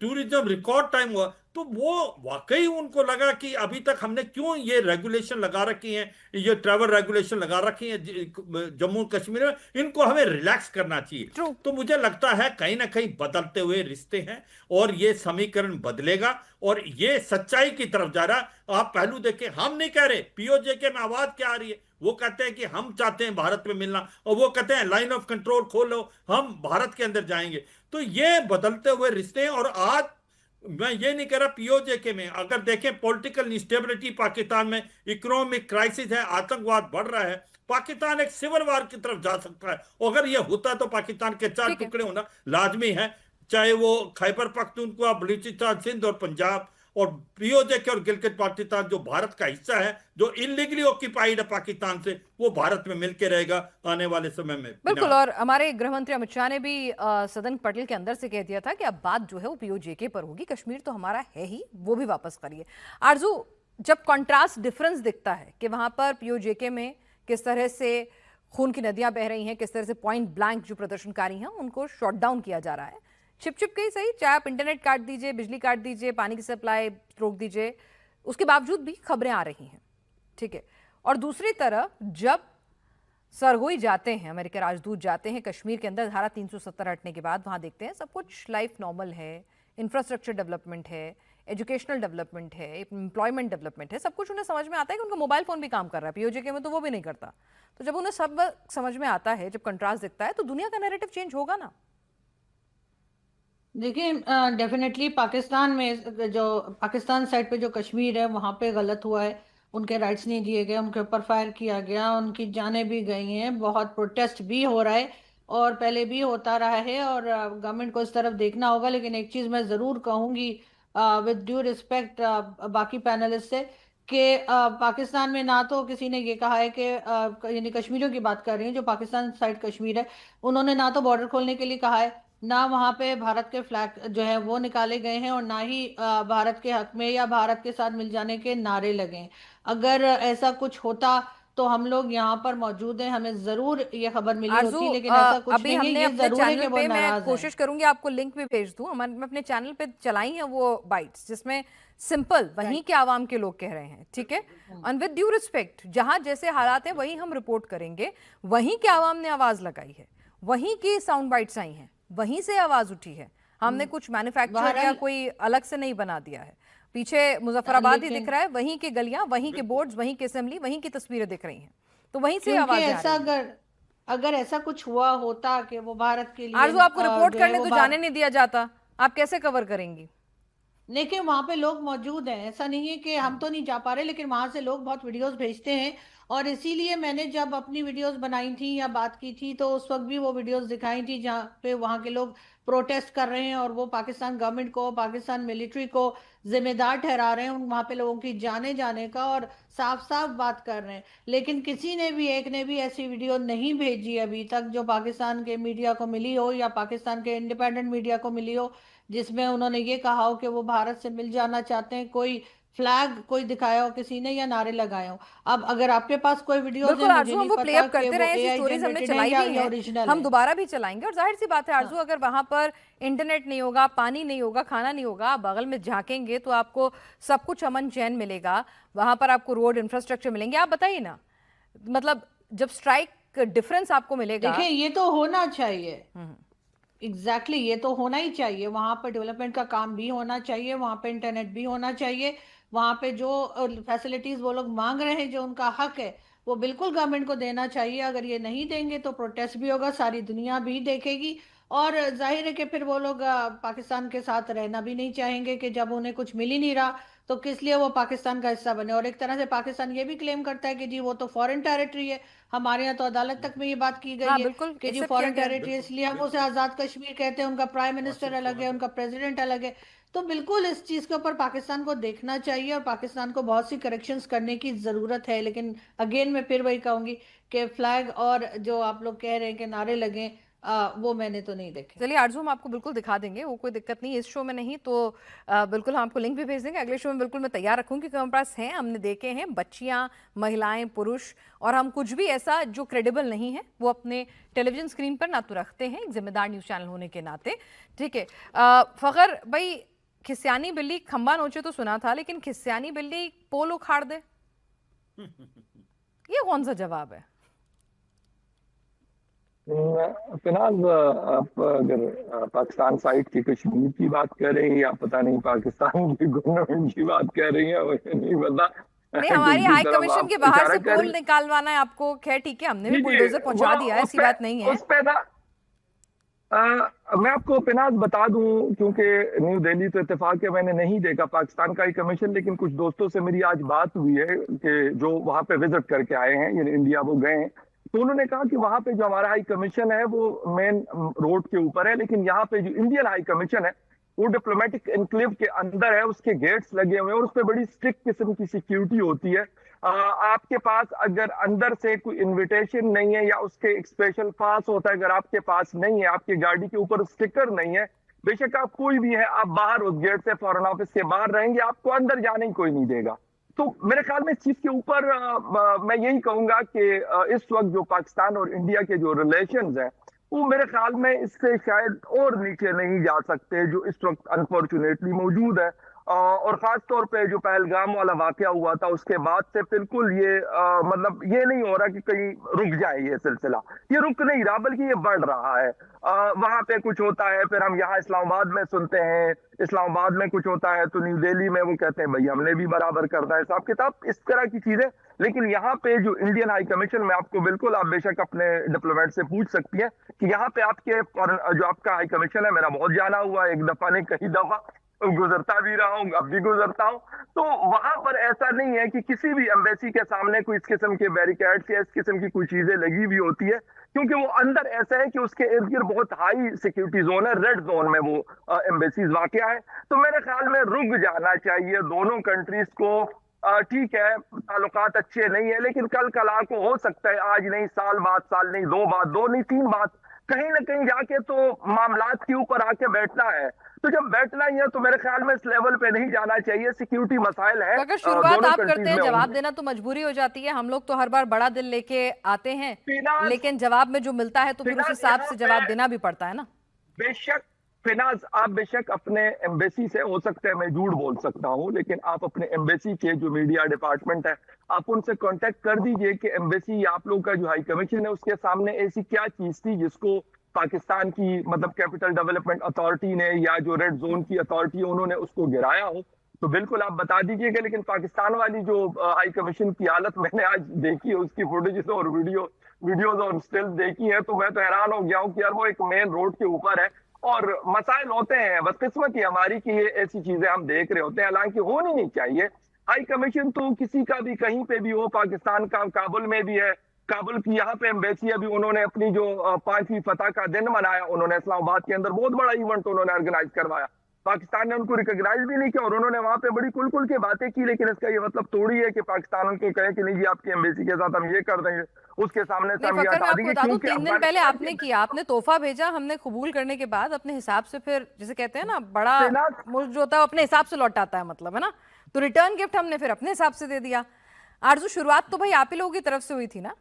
टूरिज्म रिकॉर्ड टाइम हुआ। तो वो वाकई उनको लगा कि अभी तक हमने क्यों ये रेगुलेशन लगा रखी हैं, ये ट्रैवल रेगुलेशन लगा रखी हैं जम्मू कश्मीर में, इनको हमें रिलैक्स करना चाहिए। तो मुझे लगता है कहीं ना कहीं बदलते हुए रिश्ते हैं और ये समीकरण बदलेगा और ये सच्चाई की तरफ जा रहा है। आप पहलू देखें, हम नहीं कह रहे, पीओजे के में आवाज क्या आ रही है, वो कहते हैं कि हम चाहते हैं भारत में मिलना, और वो कहते हैं लाइन ऑफ कंट्रोल खोलो, हम भारत के अंदर जाएंगे। तो ये बदलते हुए रिश्ते हैं। और आज मैं ये नहीं कह रहा पीओजे के में, अगर देखें पॉलिटिकल इंस्टेबिलिटी पाकिस्तान में, इकोनॉमिक क्राइसिस है, आतंकवाद बढ़ रहा है, पाकिस्तान एक सिविल वार की तरफ जा सकता है। अगर ये होता तो पाकिस्तान के 4 टुकड़े होना लाजमी है, चाहे वो खैबर पख्तूनख्वा, बलूचिस्तान, सिंध और पंजाब। और पीओजे के और गिलगित बाल्टिस्तान जो भारत का हिस्सा है, जो इलीगली ऑक्यूपाइड है पाकिस्तान से, वो भारत में मिलकर रहेगा आने वाले समय में। बिल्कुल। और हमारे गृह मंत्री अमित शाह ने भी सदन पटेल के अंदर से कह दिया था कि अब बात जो है वो पीओजे पर होगी, कश्मीर तो हमारा है ही, वो भी वापस करिए। आरजू, जब कॉन्ट्रास्ट डिफरेंस दिखता है कि वहां पर पीओजे में किस तरह से खून की नदियां बह रही हैं, किस तरह से पॉइंट ब्लैंक जो प्रदर्शनकारी हैं उनको शॉट डाउन किया जा रहा है, छिप छिप के ही सही, चाहे आप इंटरनेट काट दीजिए, बिजली काट दीजिए, पानी की सप्लाई रोक दीजिए, उसके बावजूद भी खबरें आ रही हैं, ठीक है। और दूसरी तरफ जब सरगोई जाते हैं, अमेरिका राजदूत जाते हैं कश्मीर के अंदर, धारा 370 हटने के बाद वहां देखते हैं सब कुछ लाइफ नॉर्मल है, इंफ्रास्ट्रक्चर डेवलपमेंट है, एजुकेशनल डेवलपमेंट है, एम्प्लॉयमेंट डेवलपमेंट है, सब कुछ उन्हें समझ में आता है कि उनका मोबाइल फोन भी काम कर रहा है। पीओजे में तो वो भी नहीं करता। तो जब उन्हें सब समझ में आता है, जब कंट्रास्ट दिखता है, तो दुनिया का नैरेटिव चेंज होगा ना। देखिए, डेफिनेटली पाकिस्तान में जो पाकिस्तान साइड पे जो कश्मीर है वहाँ पे गलत हुआ है, उनके राइट्स नहीं दिए गए, उनके ऊपर फायर किया गया, उनकी जानें भी गई हैं, बहुत प्रोटेस्ट भी हो रहा है और पहले भी होता रहा है और गवर्नमेंट को इस तरफ देखना होगा। लेकिन एक चीज़ मैं ज़रूर कहूँगी विद ड्यू रिस्पेक्ट बाकी पैनलिस्ट से कि पाकिस्तान में ना तो किसी ने ये कहा है कि यानी कश्मीरियों की बात कर रही हूँ, जो पाकिस्तान साइड कश्मीर है, उन्होंने ना तो बॉर्डर खोलने के लिए कहा है, ना वहां पे भारत के फ्लैग जो है वो निकाले गए हैं और ना ही भारत के हक में या भारत के साथ मिल जाने के नारे लगे हैं। अगर ऐसा कुछ होता तो हम लोग यहाँ पर मौजूद हैं, हमें जरूर ये खबर मिली आरजू, होती, लेकिन ऐसा कुछ अभी नहीं है। हमने ये अपने जरूर है चैनल कि वो पे, मैं नाराज हैं। कोशिश करूंगी आपको लिंक भी भेज दूं, हमने अपने चैनल पे चलाई हैं वो बाइट्स जिसमें सिंपल वहीं के आवाम के लोग कह रहे हैं, ठीक है, एंड विद ड्यू रिस्पेक्ट, जहां जैसे हालात है वहीं हम रिपोर्ट करेंगे। वहीं के आवाम ने आवाज लगाई है, वहीं की साउंड बाइट्स आई हैं, वहीं से आवाज उठी है। हमने कुछ मैन्युफैक्चर या बहरहाल कोई अलग से नहीं बना दिया है। पीछे मुजफ्फराबाद ही लेकिन दिख रहा है, वहीं के गलियां, वहीं के बोर्ड्स, वहीं की असेंबली, वहीं की तस्वीरें दिख रही हैं, तो वहीं से क्योंकि आवाजें आ ऐसा रही हैं। अगर ऐसा कुछ हुआ होता कि वो भारत के लिए आरजू, आपको रिपोर्ट जो है करने वो तो जाने नहीं दिया जाता, आप कैसे कवर करेंगी? लेकिन वहां पे लोग मौजूद हैं, ऐसा नहीं है कि हम तो नहीं जा पा रहे, लेकिन वहां से लोग बहुत वीडियोस भेजते हैं। और इसीलिए मैंने जब अपनी वीडियोस बनाई थी या बात की थी, तो उस वक्त भी वो वीडियोस दिखाई थी जहाँ पे वहां के लोग प्रोटेस्ट कर रहे हैं और वो पाकिस्तान गवर्नमेंट को, पाकिस्तान मिलिट्री को जिम्मेदार ठहरा रहे हैं वहां पे लोगों की जाने जाने का, और साफ साफ बात कर रहे हैं। लेकिन किसी ने भी, एक ने भी ऐसी वीडियो नहीं भेजी अभी तक जो पाकिस्तान के मीडिया को मिली हो या पाकिस्तान के इंडिपेंडेंट मीडिया को मिली हो, जिसमें उन्होंने ये कहा हो कि वो भारत से मिल जाना चाहते हैं, कोई फ्लैग कोई दिखाया हो किसी ने या नारे लगाए हो। अब अगर आपके पास कोई वीडियोज है, बिल्कुल मुझे आरजू, हम नहीं वो प्ले पता अप कि करते वो रहे, ऐसी एआई स्टोरीज हमने जनरेटेड है चलाई या भी ये हैं, ओरिजिनल हम है। दोबारा भी चलाएंगे। और जाहिर सी बात है आरजू, हाँ अगर वहां पर इंटरनेट नहीं होगा, पानी नहीं होगा, खाना नहीं होगा, आप बगल में झांकेंगे तो आपको सब कुछ अमन चैन मिलेगा, वहां पर आपको रोड इंफ्रास्ट्रक्चर मिलेंगे। आप बताइए ना, मतलब जब स्ट्राइक डिफरेंस आपको मिलेगा। देखिए, ये तो होना चाहिए, हम्म, ये तो होना ही चाहिए। वहां पर डेवलपमेंट का काम भी होना चाहिए, वहां पे इंटरनेट भी होना चाहिए, वहां पे जो फैसिलिटीज वो लोग मांग रहे हैं, जो उनका हक है, वो बिल्कुल गवर्नमेंट को देना चाहिए। अगर ये नहीं देंगे तो प्रोटेस्ट भी होगा, सारी दुनिया भी देखेगी, और जाहिर है कि फिर वो लोग पाकिस्तान के साथ रहना भी नहीं चाहेंगे, कि जब उन्हें कुछ मिल ही नहीं रहा तो किस लिए वो पाकिस्तान का हिस्सा बने। और एक तरह से पाकिस्तान ये भी क्लेम करता है कि जी वो तो फॉरेन टेरिटरी है। हमारे यहाँ तो अदालत तक में ये बात की गई हाँ है बिल्कुल कि जी एक्सेप्ट किया फॉरेन गया है। टेरिटरी है, इसलिए हम उसे आजाद कश्मीर कहते हैं, उनका प्राइम मिनिस्टर अलग है, उनका प्रेसिडेंट अलग है। तो बिल्कुल इस चीज के ऊपर पाकिस्तान को देखना चाहिए, और पाकिस्तान को बहुत सी करेक्शंस करने की जरूरत है। लेकिन अगेन मैं फिर वही कहूंगी कि फ्लैग और जो आप लोग कह रहे हैं कि नारे लगे, वो मैंने तो नहीं देखे। चलिए आरजू, हम आपको बिल्कुल दिखा देंगे, वो कोई दिक्कत नहीं, इस शो में नहीं तो बिल्कुल हम आपको लिंक भी भेज देंगे। अगले शो में बिल्कुल मैं तैयार रखूंगी, क्योंकि हमारे पास हैं, हमने देखे हैं, बच्चियां, महिलाएं, पुरुष, और हम कुछ भी ऐसा जो क्रेडिबल नहीं है वो अपने टेलीविजन स्क्रीन पर ना तो रखते हैं, एक जिम्मेदार न्यूज चैनल होने के नाते, ठीक है। फखर भाई, खिसियानी बिल्ली खंबा नोचे तो सुना था, लेकिन खिसियानी बिल्ली पोल उखाड़ दे, ये कौन सा जवाब है? फिलहाल आप अगर पाकिस्तान साइड की कश्मीर की बात कर रही हैं या पता नहीं पाकिस्तान की गवर्नमेंट की बात कर रही है, मुझे नहीं पता नहीं, हमारी किसकी हाई तरफ कमीशन आप के बाहर इशारा से कर पोल रही निकालवाना है आपको, खैर ठीक है, हमने भी जी बुलडोजर पहुंचा दिया है, ऐसी बात नहीं है। उस पे ना मैं आपको पिनाज बता दूं, क्योंकि न्यू दिल्ली तो इत्तेफाक है, मैंने नहीं देखा पाकिस्तान का हाई कमीशन, लेकिन कुछ दोस्तों से मेरी आज बात हुई है कि जो वहां पे विजिट करके आए हैं, यानी इंडिया वो गए हैं, तो उन्होंने कहा कि वहां पे जो हमारा हाई कमीशन है वो मेन रोड के ऊपर है, लेकिन यहाँ पे जो इंडियन हाई कमीशन है वो डिप्लोमेटिक एनक्लेव के अंदर है, उसके गेट्स लगे हुए हैं और उस पर बड़ी स्ट्रिक्ट किस्म की सिक्योरिटी होती है। आपके पास अगर अंदर से कोई इनविटेशन नहीं है या उसके एक स्पेशल पास होता है, अगर आपके पास नहीं है, आपकी गाड़ी के ऊपर स्टिकर नहीं है, बेशक आप कोई भी है, आप बाहर उस गेट से फॉरेन ऑफिस के बाहर रहेंगे, आपको अंदर जाने ही कोई नहीं देगा। तो मेरे ख्याल में इस चीज के ऊपर मैं यही कहूंगा कि इस वक्त जो पाकिस्तान और इंडिया के जो रिलेशंस हैं वो मेरे ख्याल में इससे शायद और नीचे नहीं जा सकते जो इस वक्त अनफॉर्चुनेटली मौजूद है। और खास तौर पे जो पहलगाम वाला वाकया हुआ था उसके बाद से बिल्कुल ये मतलब ये नहीं हो रहा कि कहीं रुक जाए, ये सिलसिला ये रुक नहीं रहा बल्कि ये बढ़ रहा है। वहां पे कुछ होता है, फिर हम यहाँ इस्लामाबाद में सुनते हैं, इस्लामाबाद में कुछ होता है तो न्यू दिल्ली में वो कहते हैं भाई हमने भी बराबर करना है, हिसाब किताब इस तरह की चीजें। लेकिन यहाँ पे जो इंडियन हाई कमीशन में आपको बिल्कुल, आप बेशक अपने डिप्लोमेट से पूछ सकती है कि यहाँ पे आपके जो आपका हाई कमीशन है, मेरा बहुत जाना हुआ है, एक दफा नहीं कई दफा गुजरता भी रहा हूँ, अब भी गुजरता हूँ, तो वहां पर ऐसा नहीं है कि किसी भी एम्बेसी के सामने कोई इस किस्म के बैरिकेड्स या इस किस्म की कोई चीजें लगी हुई होती है, क्योंकि वो अंदर ऐसा है कि उसके इर्द गिर्द बहुत हाई सिक्योरिटी जोन है, रेड जोन में वो एम्बेसीज वाकया है। तो मेरे ख्याल में रुक जाना चाहिए दोनों कंट्रीज को। ठीक है, ताल्लुकात अच्छे नहीं है, लेकिन कल कला को हो सकता है, आज नहीं, साल बाद, साल नहीं, दो बाद, दो नहीं, तीन बाद कहीं ना कहीं जाके तो मामलात के ऊपर आके बैठना है। तो जब बैठना ही है तो मेरे ख्याल में इस लेवल पे नहीं जाना चाहिए। सिक्योरिटी मसाइल है तो अगर शुरुआत दोनों आप करते कंट्रीज हैं, में जवाब होंगे। देना तो मजबूरी हो जाती है। हम लोग तो हर बार बड़ा दिल लेके आते हैं, फिनाज लेकिन जवाब में जो मिलता है तो फिर उस फिनाज हिसाब यहाँ से पे जवाब देना भी पड़ता है ना। बेशक फिनाज, आप बेशक अपने एम्बेसी से, हो सकता है मैं झूठ बोल सकता हूं, लेकिन आप अपने एम्बेसी के जो मीडिया डिपार्टमेंट है आप उनसे कांटेक्ट कर दीजिए कि एम्बेसी, आप लोग का जो हाई कमीशन है उसके सामने ऐसी क्या चीज थी जिसको पाकिस्तान की मतलब कैपिटल डेवलपमेंट अथॉरिटी ने या जो रेड जोन की अथॉरिटी उन्होंने उसको गिराया हो, तो बिल्कुल आप बता दीजिएगा। लेकिन पाकिस्तान वाली जो हाई कमीशन की हालत मैंने आज देखी है, उसकी फुटेजेस और वीडियोज और स्टिल्स देखी है, तो मैं तो हैरान हो गया हूँ कि यार वो एक मेन रोड के ऊपर है और मसाइल होते हैं। बदकिस्मती हमारी कि ये ऐसी चीजें हम देख रहे होते हैं, हालांकि होनी नहीं चाहिए। हाई कमीशन तो किसी का भी कहीं पे भी हो, पाकिस्तान का काबुल में भी है, काबुल की यहाँ पे एम्बेसी अभी उन्होंने अपनी जो 5वीं फतह का दिन मनाया, उन्होंने इस्लामाबाद के अंदर बहुत बड़ा इवेंट उन्होंने ऑर्गेनाइज करवाया। पाकिस्तान ने उनको रिकॉग्नाइज भी नहीं किया और उन्होंने वहां पे बड़ी कुल की बातें की, लेकिन इसका ये मतलब थोड़ी है कि पाकिस्तान उनको कहे कि नहीं जी आपकी एम्बेसी के साथ हम ये कर देंगे, उसके सामने से नहीं हम ये फकर, मैं हटा आपको देंगे, बता दूं, क्योंकि 3 दिन पहले अफगानिस्तान आपने के किया, आपने तोहफा भेजा, हमने कबूल करने के बाद अपने हिसाब से फिर, जिसे कहते हैं ना, बड़ा सेना मुल्क जो होता है वो अपने हिसाब से लौटाता है, मतलब है ना। तो रिटर्न गिफ्ट हमने फिर अपने हिसाब से दे दिया। आरजू, शुरुआत तो भाई आप ही लोगों की तरफ से हुई थी ना।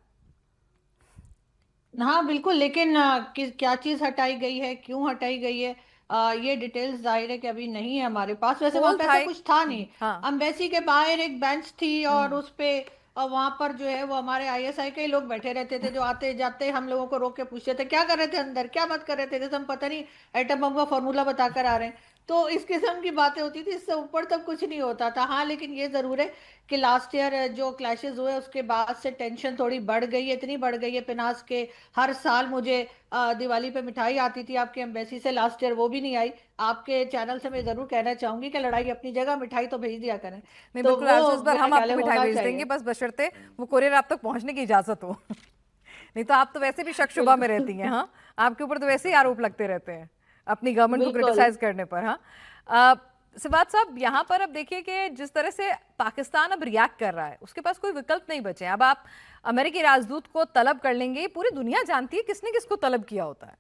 हाँ बिल्कुल, लेकिन क्या चीज हटाई गई है, क्यों हटाई गई है, ये डिटेल्स जाहिर है कि अभी नहीं है हमारे पास। वैसे वहां पोल पे था ऐसा एक। कुछ था नहीं। हाँ। अम्बेसी के बाहर एक बेंच थी और हम्म। उस पे वहां पर जो है वो हमारे आईएसआई के ही लोग बैठे रहते थे, जो आते जाते हम लोगों को रोक के पूछते थे क्या कर रहे थे अंदर, क्या मत कर रहे थे, जैसे हम पता नहीं एटम बम का फॉर्मूला बताकर आ रहे हैं। तो इस किस्म की बातें होती थी, इससे ऊपर तक कुछ नहीं होता था। हाँ लेकिन ये जरूर है कि लास्ट ईयर जो क्लैशेस हुए उसके बाद से टेंशन थोड़ी बढ़ गई है, इतनी बढ़ गई है पिनास के हर साल मुझे दिवाली पे मिठाई आती थी आपके एम्बेसी से, लास्ट ईयर वो भी नहीं आई। आपके चैनल से मैं जरूर कहना चाहूंगी कि लड़ाई अपनी जगह, मिठाई तो भेज दिया करें। नहीं तो बिल्कुल आरजू, वो इस बार मेरा हम ख्याल आपको है मिठाई होना भेज देंगे, चाहिए। बस बशर्ते वो कुरियर आप तक पहुंचने की इजाजत हो। नहीं तो आप तो वैसे भी शक शुबा में रहती हैं। हाँ, आपके ऊपर तो वैसे ही आरोप लगते रहते हैं अपनी गवर्नमेंट को बिल्कुल। क्रिटिसाइज करने पर। हाँ, सिवात साहब, यहाँ पर अब देखिए कि जिस तरह से पाकिस्तान अब रिएक्ट कर रहा है, उसके पास कोई विकल्प नहीं बचे। अब आप अमेरिकी राजदूत को तलब कर लेंगे, ये पूरी दुनिया जानती है किसने किसको तलब किया होता है।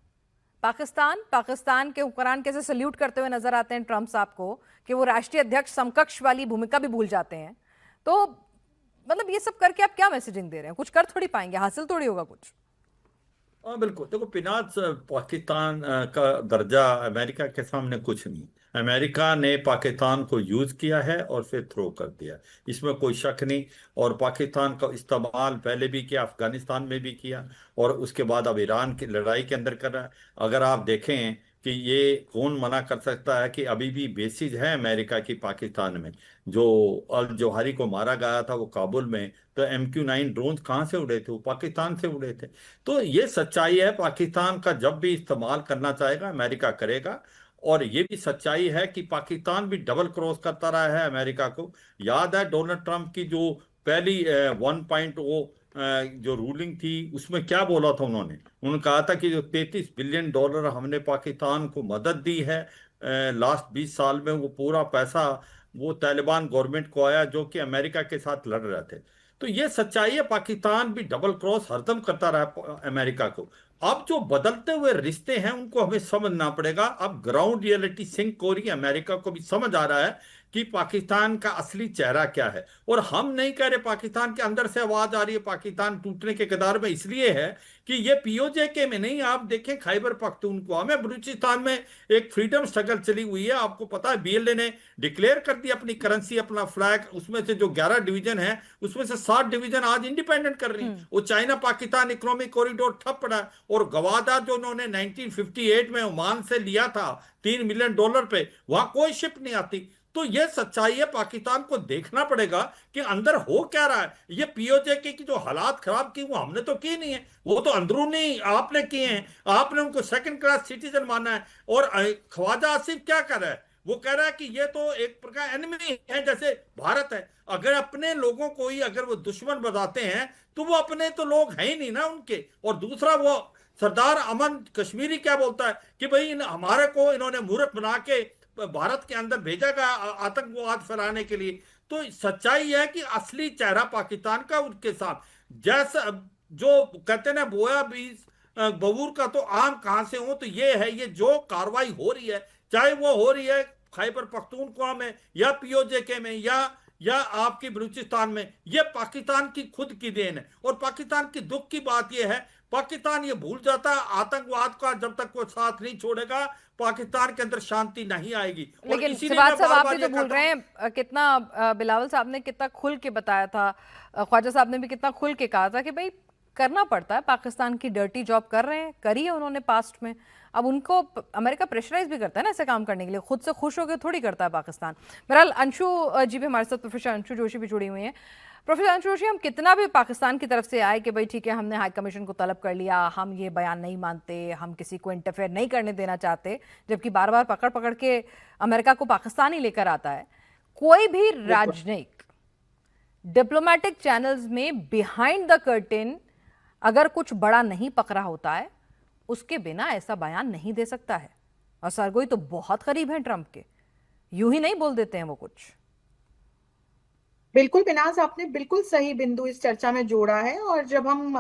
पाकिस्तान के हुक्मरान कैसे सल्यूट करते हुए नजर आते हैं ट्रंप साहब को, कि वो राष्ट्रीय अध्यक्ष समकक्ष वाली भूमिका भी भूल जाते हैं। तो मतलब ये सब करके आप क्या मैसेजिंग दे रहे हैं? कुछ कर थोड़ी पाएंगे, हासिल थोड़ी होगा कुछ। हाँ बिल्कुल, देखो पिनाज, पाकिस्तान का दर्जा अमेरिका के सामने कुछ नहीं। अमेरिका ने पाकिस्तान को यूज किया है और फिर थ्रो कर दिया, इसमें कोई शक नहीं। और पाकिस्तान का इस्तेमाल पहले भी किया, अफगानिस्तान में भी किया, और उसके बाद अब ईरान की लड़ाई के अंदर कर रहा है। अगर आप देखें कि ये कौन मना कर सकता है कि अभी भी बेसिस है अमेरिका की पाकिस्तान में। जो अल जौहरी को मारा गया था वो काबुल में, तो MQ-9 ड्रोन कहाँ से उड़े थे? वो पाकिस्तान से उड़े थे। तो ये सच्चाई है, पाकिस्तान का जब भी इस्तेमाल करना चाहेगा अमेरिका करेगा। और ये भी सच्चाई है कि पाकिस्तान भी डबल क्रॉस करता रहा है अमेरिका को। याद है डोनाल्ड ट्रंप की जो पहली 1.0 जो रूलिंग थी, उसमें क्या बोला था उन्होंने कहा था कि जो $33 बिलियन हमने पाकिस्तान को मदद दी है लास्ट 20 साल में, वो पूरा पैसा वो तालिबान गवर्नमेंट को आया जो कि अमेरिका के साथ लड़ रहे थे। तो ये सच्चाई है, पाकिस्तान भी डबल क्रॉस हरदम करता रहा अमेरिका को। अब जो बदलते हुए रिश्ते हैं उनको हमें समझना पड़ेगा। अब ग्राउंड रियलिटी सिंक हो रही है, अमेरिका को भी समझ आ रहा है कि पाकिस्तान का असली चेहरा क्या है। और हम नहीं कह रहे, पाकिस्तान के अंदर से आवाज आ रही है पाकिस्तान टूटने के कगार में, इसलिए है कि ये POJ में नहीं, आप देखें खैबर पख्तूनख्वा में, बलूचिस्तान में एक फ्रीडम स्ट्रगल चली हुई है। आपको पता है BLA ने डिक्लेयर कर दी अपनी करेंसी, अपना फ्लैग, उसमें से जो 11 डिवीजन है उसमें से 7 डिवीजन आज इंडिपेंडेंट कर रही है। वो चाइना पाकिस्तान इकोनॉमिक कॉरिडोर ठप पड़ा है। और गवादा जो उन्होंने 1958 में ओमान से लिया था $3 मिलियन पे, वहां कोई शिप नहीं आती। तो यह सच्चाई है, पाकिस्तान को देखना पड़ेगा कि अंदर हो क्या रहा है। ये POJ की जो हालात खराब की वो हमने तो की नहीं है, वो तो अंदरूनी आपने किए हैं। आपने उनको सेकंड क्लास सिटीजन माना है। और ख्वाजा आसिफ क्या कर रहा है? वो कह रहा है कि ये तो एक प्रकार एनिमी है, जैसे भारत है। अगर अपने लोगों को ही अगर वो दुश्मन बताते हैं तो वो अपने तो लोग हैं ही नहीं ना उनके। और दूसरा, वो सरदार अमन कश्मीरी क्या बोलता है कि भाई हमारे को इन्होंने मूर्ख बना के भारत के अंदर भेजा गया आतंकवाद फैलाने के लिए। तो सच्चाई है कि असली चेहरा पाकिस्तान का उनके साथ, जैसा जो कहते हैं ना, बोया बीज बबूर का तो आम कहां से हो। तो ये है, ये जो कार्रवाई हो रही है, चाहे वो हो रही है खैबर पख्तूनख्वा में या पीओजे में या आपकी बलूचिस्तान में, ये पाकिस्तान की खुद की देन है। और पाकिस्तान की दुख की बात यह है, पाकिस्तान ये भूल जाता है आतंकवाद का जब तक वो साथ नहीं छोड़ेगा, पाकिस्तान के अंदर शांति नहीं आएगी। और लेकिन इसीलिए सिवाज मैं साहब बार आप बार भी ये तो भूल कहता रहे हूं। हैं कितना बिलावल साहब ने कितना खुल के बताया था, ख्वाजा साहब ने भी कितना खुल के कहा था कि भाई करना पड़ता है, पाकिस्तान की डर्टी जॉब कर रहे हैं, करी है उन्होंने पास्ट में। अब उनको अमेरिका प्रेशराइज भी करता है ना ऐसे काम करने के लिए, खुद से खुश होकर थोड़ी करता है पाकिस्तान। बहरहाल अंशु जी भी हमारे साथ, प्रोफेसर अंशु जोशी भी जुड़ी हुई हैं। प्रोफेसर अंशु जोशी, हम कितना भी पाकिस्तान की तरफ से आए कि भाई ठीक है हमने हाई कमीशन को तलब कर लिया, हम ये बयान नहीं मानते, हम किसी को इंटरफेयर नहीं करने देना चाहते, जबकि बार बार पकड़ पकड़ के अमेरिका को पाकिस्तान ही लेकर आता है, कोई भी राजनयिक डिप्लोमेटिक चैनल्स में बिहाइंड द कर्टेन अगर कुछ बड़ा नहीं पकड़ा होता है, उसके बिना ऐसा बयान नहीं दे सकता है। और सरगोई तो बहुत करीब हैं ट्रंप के, यूं ही नहीं बोल देते हैं वो कुछ। बिल्कुल बिनाज, आपने बिल्कुल सही बिंदु इस चर्चा में जोड़ा है। और जब हम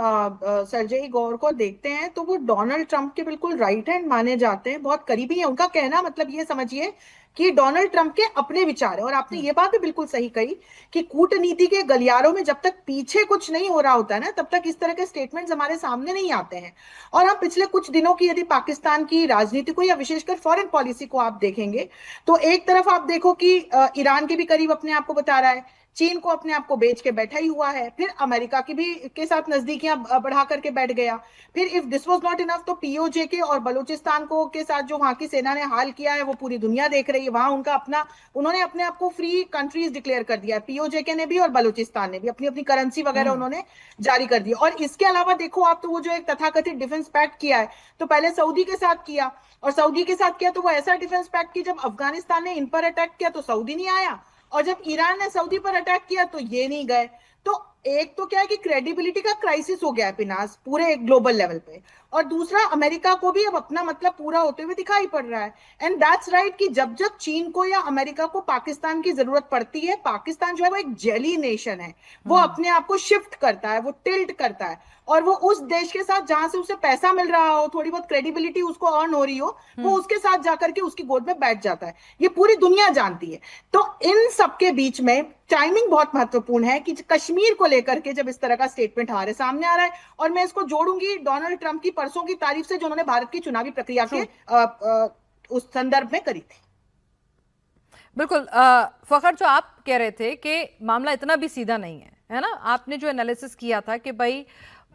सर्जेई गौर को देखते हैं तो वो डोनाल्ड ट्रंप के बिल्कुल राइट हैंड माने जाते हैं, बहुत करीबी है। उनका कहना मतलब ये समझिए कि डोनाल्ड ट्रंप के अपने विचार है। और आपने ये बात भी बिल्कुल सही कही कि कूटनीति के गलियारों में जब तक पीछे कुछ नहीं हो रहा होता है ना, तब तक इस तरह के स्टेटमेंट्स हमारे सामने नहीं आते हैं। और हम पिछले कुछ दिनों की यदि पाकिस्तान की राजनीति को या विशेषकर फॉरेन पॉलिसी को आप देखेंगे तो एक तरफ आप देखो कि ईरान के भी करीब अपने आप को बता रहा है, चीन को अपने आप को बेच के बैठा ही हुआ है, फिर अमेरिका की भी के साथ नजदीकियां बढ़ा करके बैठ गया। फिर if this was not enough तो पीओजे के और बलूचिस्तान को के साथ जो वहां की सेना ने हाल किया है वो पूरी दुनिया देख रही है। वहां उनका अपना, उन्होंने अपने आप को फ्री कंट्रीज डिक्लेयर कर दिया है, पीओजे के ने भी और बलूचिस्तान ने भी अपनी अपनी करेंसी वगैरह उन्होंने जारी कर दी। और इसके अलावा देखो आप, तो वो जो एक तथाकथित डिफेंस पैक्ट किया है, तो पहले सऊदी के साथ किया, और सऊदी के साथ किया तो वो ऐसा डिफेंस पैक्ट की जब अफगानिस्तान ने इन पर अटैक किया तो सऊदी नहीं आया, और जब ईरान ने सऊदी पर अटैक किया तो ये नहीं गए। तो एक तो क्या है कि क्रेडिबिलिटी का क्राइसिस हो गया है पिनास पूरे ग्लोबल लेवल पे, और दूसरा अमेरिका को भी अब अपना मतलब पूरा होते हुए दिखाई पड़ रहा है। एंड दैट्स राइट कि जब जब चीन को या अमेरिका को पाकिस्तान की जरूरत पड़ती है, पाकिस्तान जो है वो एक जेली नेशन है, वो अपने आप को शिफ्ट करता है, वो टिल्ट करता है, और वो उस देश के साथ जहां से उसे पैसा मिल रहा हो, थोड़ी बहुत क्रेडिबिलिटी उसको अर्न हो रही हो, वो उसके साथ जाकर के उसकी गोद में बैठ जाता है। ये पूरी दुनिया जानती है। तो इन सबके बीच में टाइमिंग बहुत महत्वपूर्ण है कि कश्मीर को लेकर के जब इस तरह का स्टेटमेंट हमारे सामने आ रहा है, और मैं इसको जोड़ूंगी डोनाल्ड ट्रंप की परसों की तारीफ से जो उन्होंने भारत की चुनावी प्रक्रिया के उस संदर्भ में करी थी। बिल्कुल फखर, जो आप कह रहे थे कि मामला इतना भी सीधा नहीं है ना, आपने जो एनालिसिस किया था कि भाई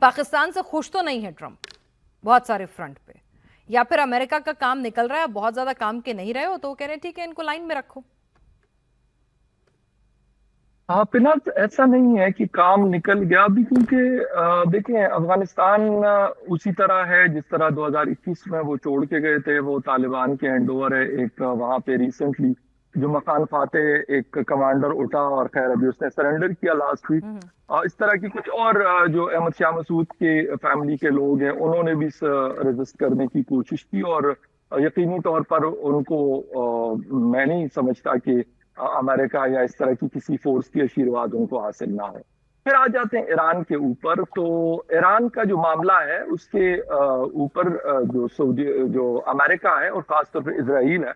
पाकिस्तान से खुश तो नहीं है ट्रंप बहुत सारे फ्रंट पे, या फिर अमेरिका का काम निकल रहा है, बहुत ज्यादा काम के नहीं रहे हो, तो वो कह रहे हैं ठीक है इनको लाइन में रखो। हाँ पिनाज, ऐसा नहीं है कि काम निकल गया अभी, क्योंकि देखें अफगानिस्तान उसी तरह है जिस तरह 2021 में वो छोड़ के गए थे। वो तालिबान के हैंडओवर है। एक वहाँ पे रिसेंटली जो मकान फातेह एक कमांडर उठा, और खैर अभी उसने सरेंडर किया लास्ट वीक। इस तरह की कुछ और जो अहमद शाह मसूद के फैमिली के लोग हैं उन्होंने भी रेजिस्ट करने की कोशिश की, और यकीनी तौर पर उनको मैं नहीं समझता कि अमेरिका या इस तरह की किसी फोर्स की आशीर्वाद उनको हासिल ना हो। फिर आ जाते हैं ईरान के ऊपर। तो ईरान का जो मामला है उसके ऊपर जो अमेरिका है और खासतौर पर इजराइल है,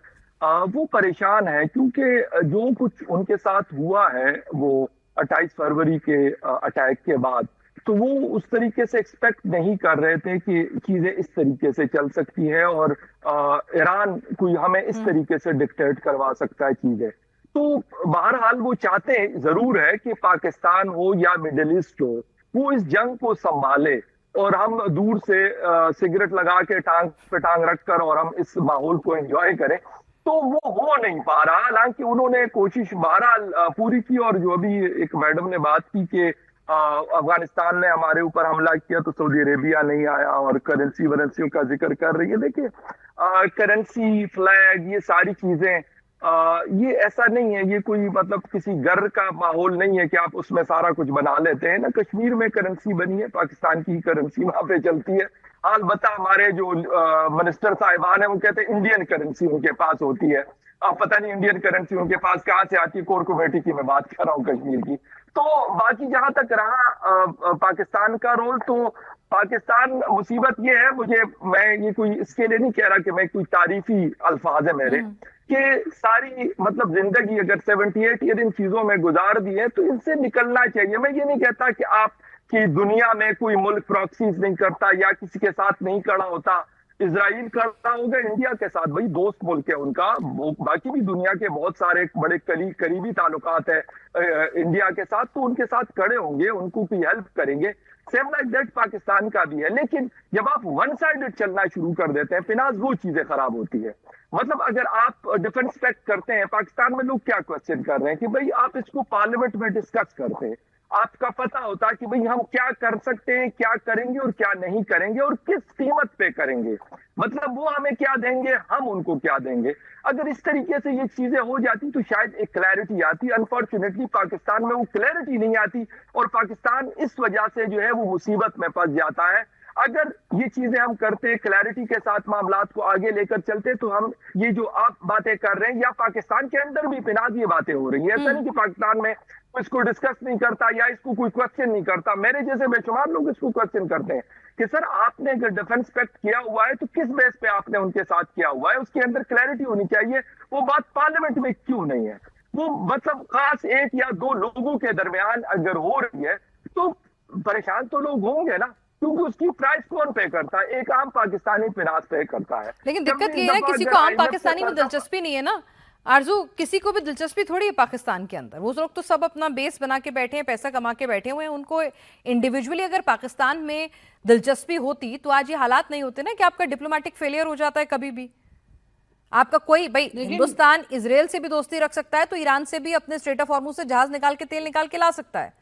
वो परेशान है, क्योंकि जो कुछ उनके साथ हुआ है वो 28 फरवरी के अटैक के बाद, तो वो उस तरीके से एक्सपेक्ट नहीं कर रहे थे कि चीजें इस तरीके से चल सकती है, और ईरान कोई हमें इस तरीके से डिक्टेट करवा सकता है चीजें। तो बहरहाल वो चाहते जरूर है कि पाकिस्तान हो या मिडिल ईस्ट हो, वो इस जंग को संभाले, और हम दूर से सिगरेट लगा के टांग पे टांग रखकर और हम इस माहौल को एंजॉय करें। तो वो हो नहीं पा रहा। हालांकि उन्होंने कोशिश बहरहाल पूरी की, और जो अभी एक मैडम ने बात की कि अफगानिस्तान ने हमारे ऊपर हमला किया तो सऊदी अरेबिया नहीं आया, और करेंसी वरेंसियों का जिक्र कर रही है। देखिए करेंसी, फ्लैग, ये सारी चीजें ये ऐसा नहीं है, ये कोई मतलब किसी गर्व का माहौल नहीं है कि आप उसमें सारा कुछ बना लेते हैं ना। कश्मीर में करेंसी बनी है, पाकिस्तान की करेंसी वहां पे चलती है। अलबत्ता हमारे जो मिनिस्टर साहिबान है वो कहते हैं इंडियन करेंसी उनके पास होती है। अब पता नहीं इंडियन करेंसी उनके पास कहाँ से आती है, कोर कमेटी की मैं बात कर रहा हूँ कश्मीर की। तो बाकी जहां तक रहा पाकिस्तान का रोल, तो पाकिस्तान मुसीबत ये है, मैं ये कोई इसके लिए नहीं कह रहा कि मैं कोई तारीफी अल्फाज है मेरे, कि सारी मतलब जिंदगी अगर 78 ईयर इन चीजों में गुजार दी है तो इनसे निकलना चाहिए। मैं ये नहीं कहता कि आप कि दुनिया में कोई मुल्क प्रॉक्सीज नहीं करता या किसी के साथ नहीं खड़ा होता। इजराइल खड़ा होगा इंडिया के साथ, भाई दोस्त मुल्क है उनका। बाकी भी दुनिया के बहुत सारे बड़े करीबी ताल्लुकात है इंडिया के साथ, तो उनके साथ खड़े होंगे, उनको भी हेल्प करेंगे। सेम लाइक दैट पाकिस्तान का भी है। लेकिन जब आप वन साइडेड चलना शुरू कर देते हैं फिनाज, वो चीजें खराब होती है। मतलब अगर आप डिफेंस पैक्ट करते हैं, पाकिस्तान में लोग क्या क्वेश्चन कर रहे हैं कि भाई आप इसको पार्लियामेंट में डिस्कस करते हैं, आपका पता होता कि भाई हम क्या कर सकते हैं, क्या करेंगे और क्या नहीं करेंगे और किस कीमत पे करेंगे, मतलब वो हमें क्या देंगे, हम उनको क्या देंगे। अगर इस तरीके से ये चीजें हो जाती तो शायद एक क्लैरिटी आती। अनफॉर्चुनेटली पाकिस्तान में वो क्लैरिटी नहीं आती और पाकिस्तान इस वजह से जो है वो मुसीबत में फंस जाता है। अगर ये चीजें हम करते, क्लैरिटी के साथ मामलात को आगे लेकर चलते, तो हम ये जो आप बातें कर रहे हैं, या पाकिस्तान के अंदर भी फिनाज ये बातें हो रही है, ऐसा नहीं कि पाकिस्तान में इसको डिस्कस नहीं करता या इसको कोई क्वेश्चन नहीं करता। मेरे जैसे बेशुमार लोग इसको क्वेश्चन करते हैं कि सर आपने अगर डिफेंस पैक्ट किया हुआ है तो किस बेस पे आपने उनके साथ किया हुआ है, उसके अंदर क्लैरिटी होनी चाहिए। वो बात पार्लियामेंट में क्यों नहीं है? वो मतलब खास एक या दो लोगों के दरमियान अगर हो रही है तो परेशान तो लोग होंगे ना, क्योंकि उसकी प्राइस कौन पे करता है? एक आम पाकिस्तानी फिनाज पे करता है। लेकिन दिक्कत ये है किसी को आम पाकिस्तानी में दिलचस्पी नहीं है ना आरजू, किसी को भी दिलचस्पी थोड़ी है पाकिस्तान के अंदर। वो लोग तो सब अपना बेस बना के बैठे हैं, पैसा कमा के बैठे हुए हैं। उनको इंडिविजुअली अगर पाकिस्तान में दिलचस्पी होती तो आज ये हालात नहीं होते ना कि आपका डिप्लोमेटिक फेलियर हो जाता है कभी भी। आपका कोई भाई हिंदुस्तान इजराइल से भी दोस्ती रख सकता है तो ईरान से भी अपने स्ट्रेट ऑफ हॉर्मुज से जहाज निकाल के तेल निकाल के ला सकता है।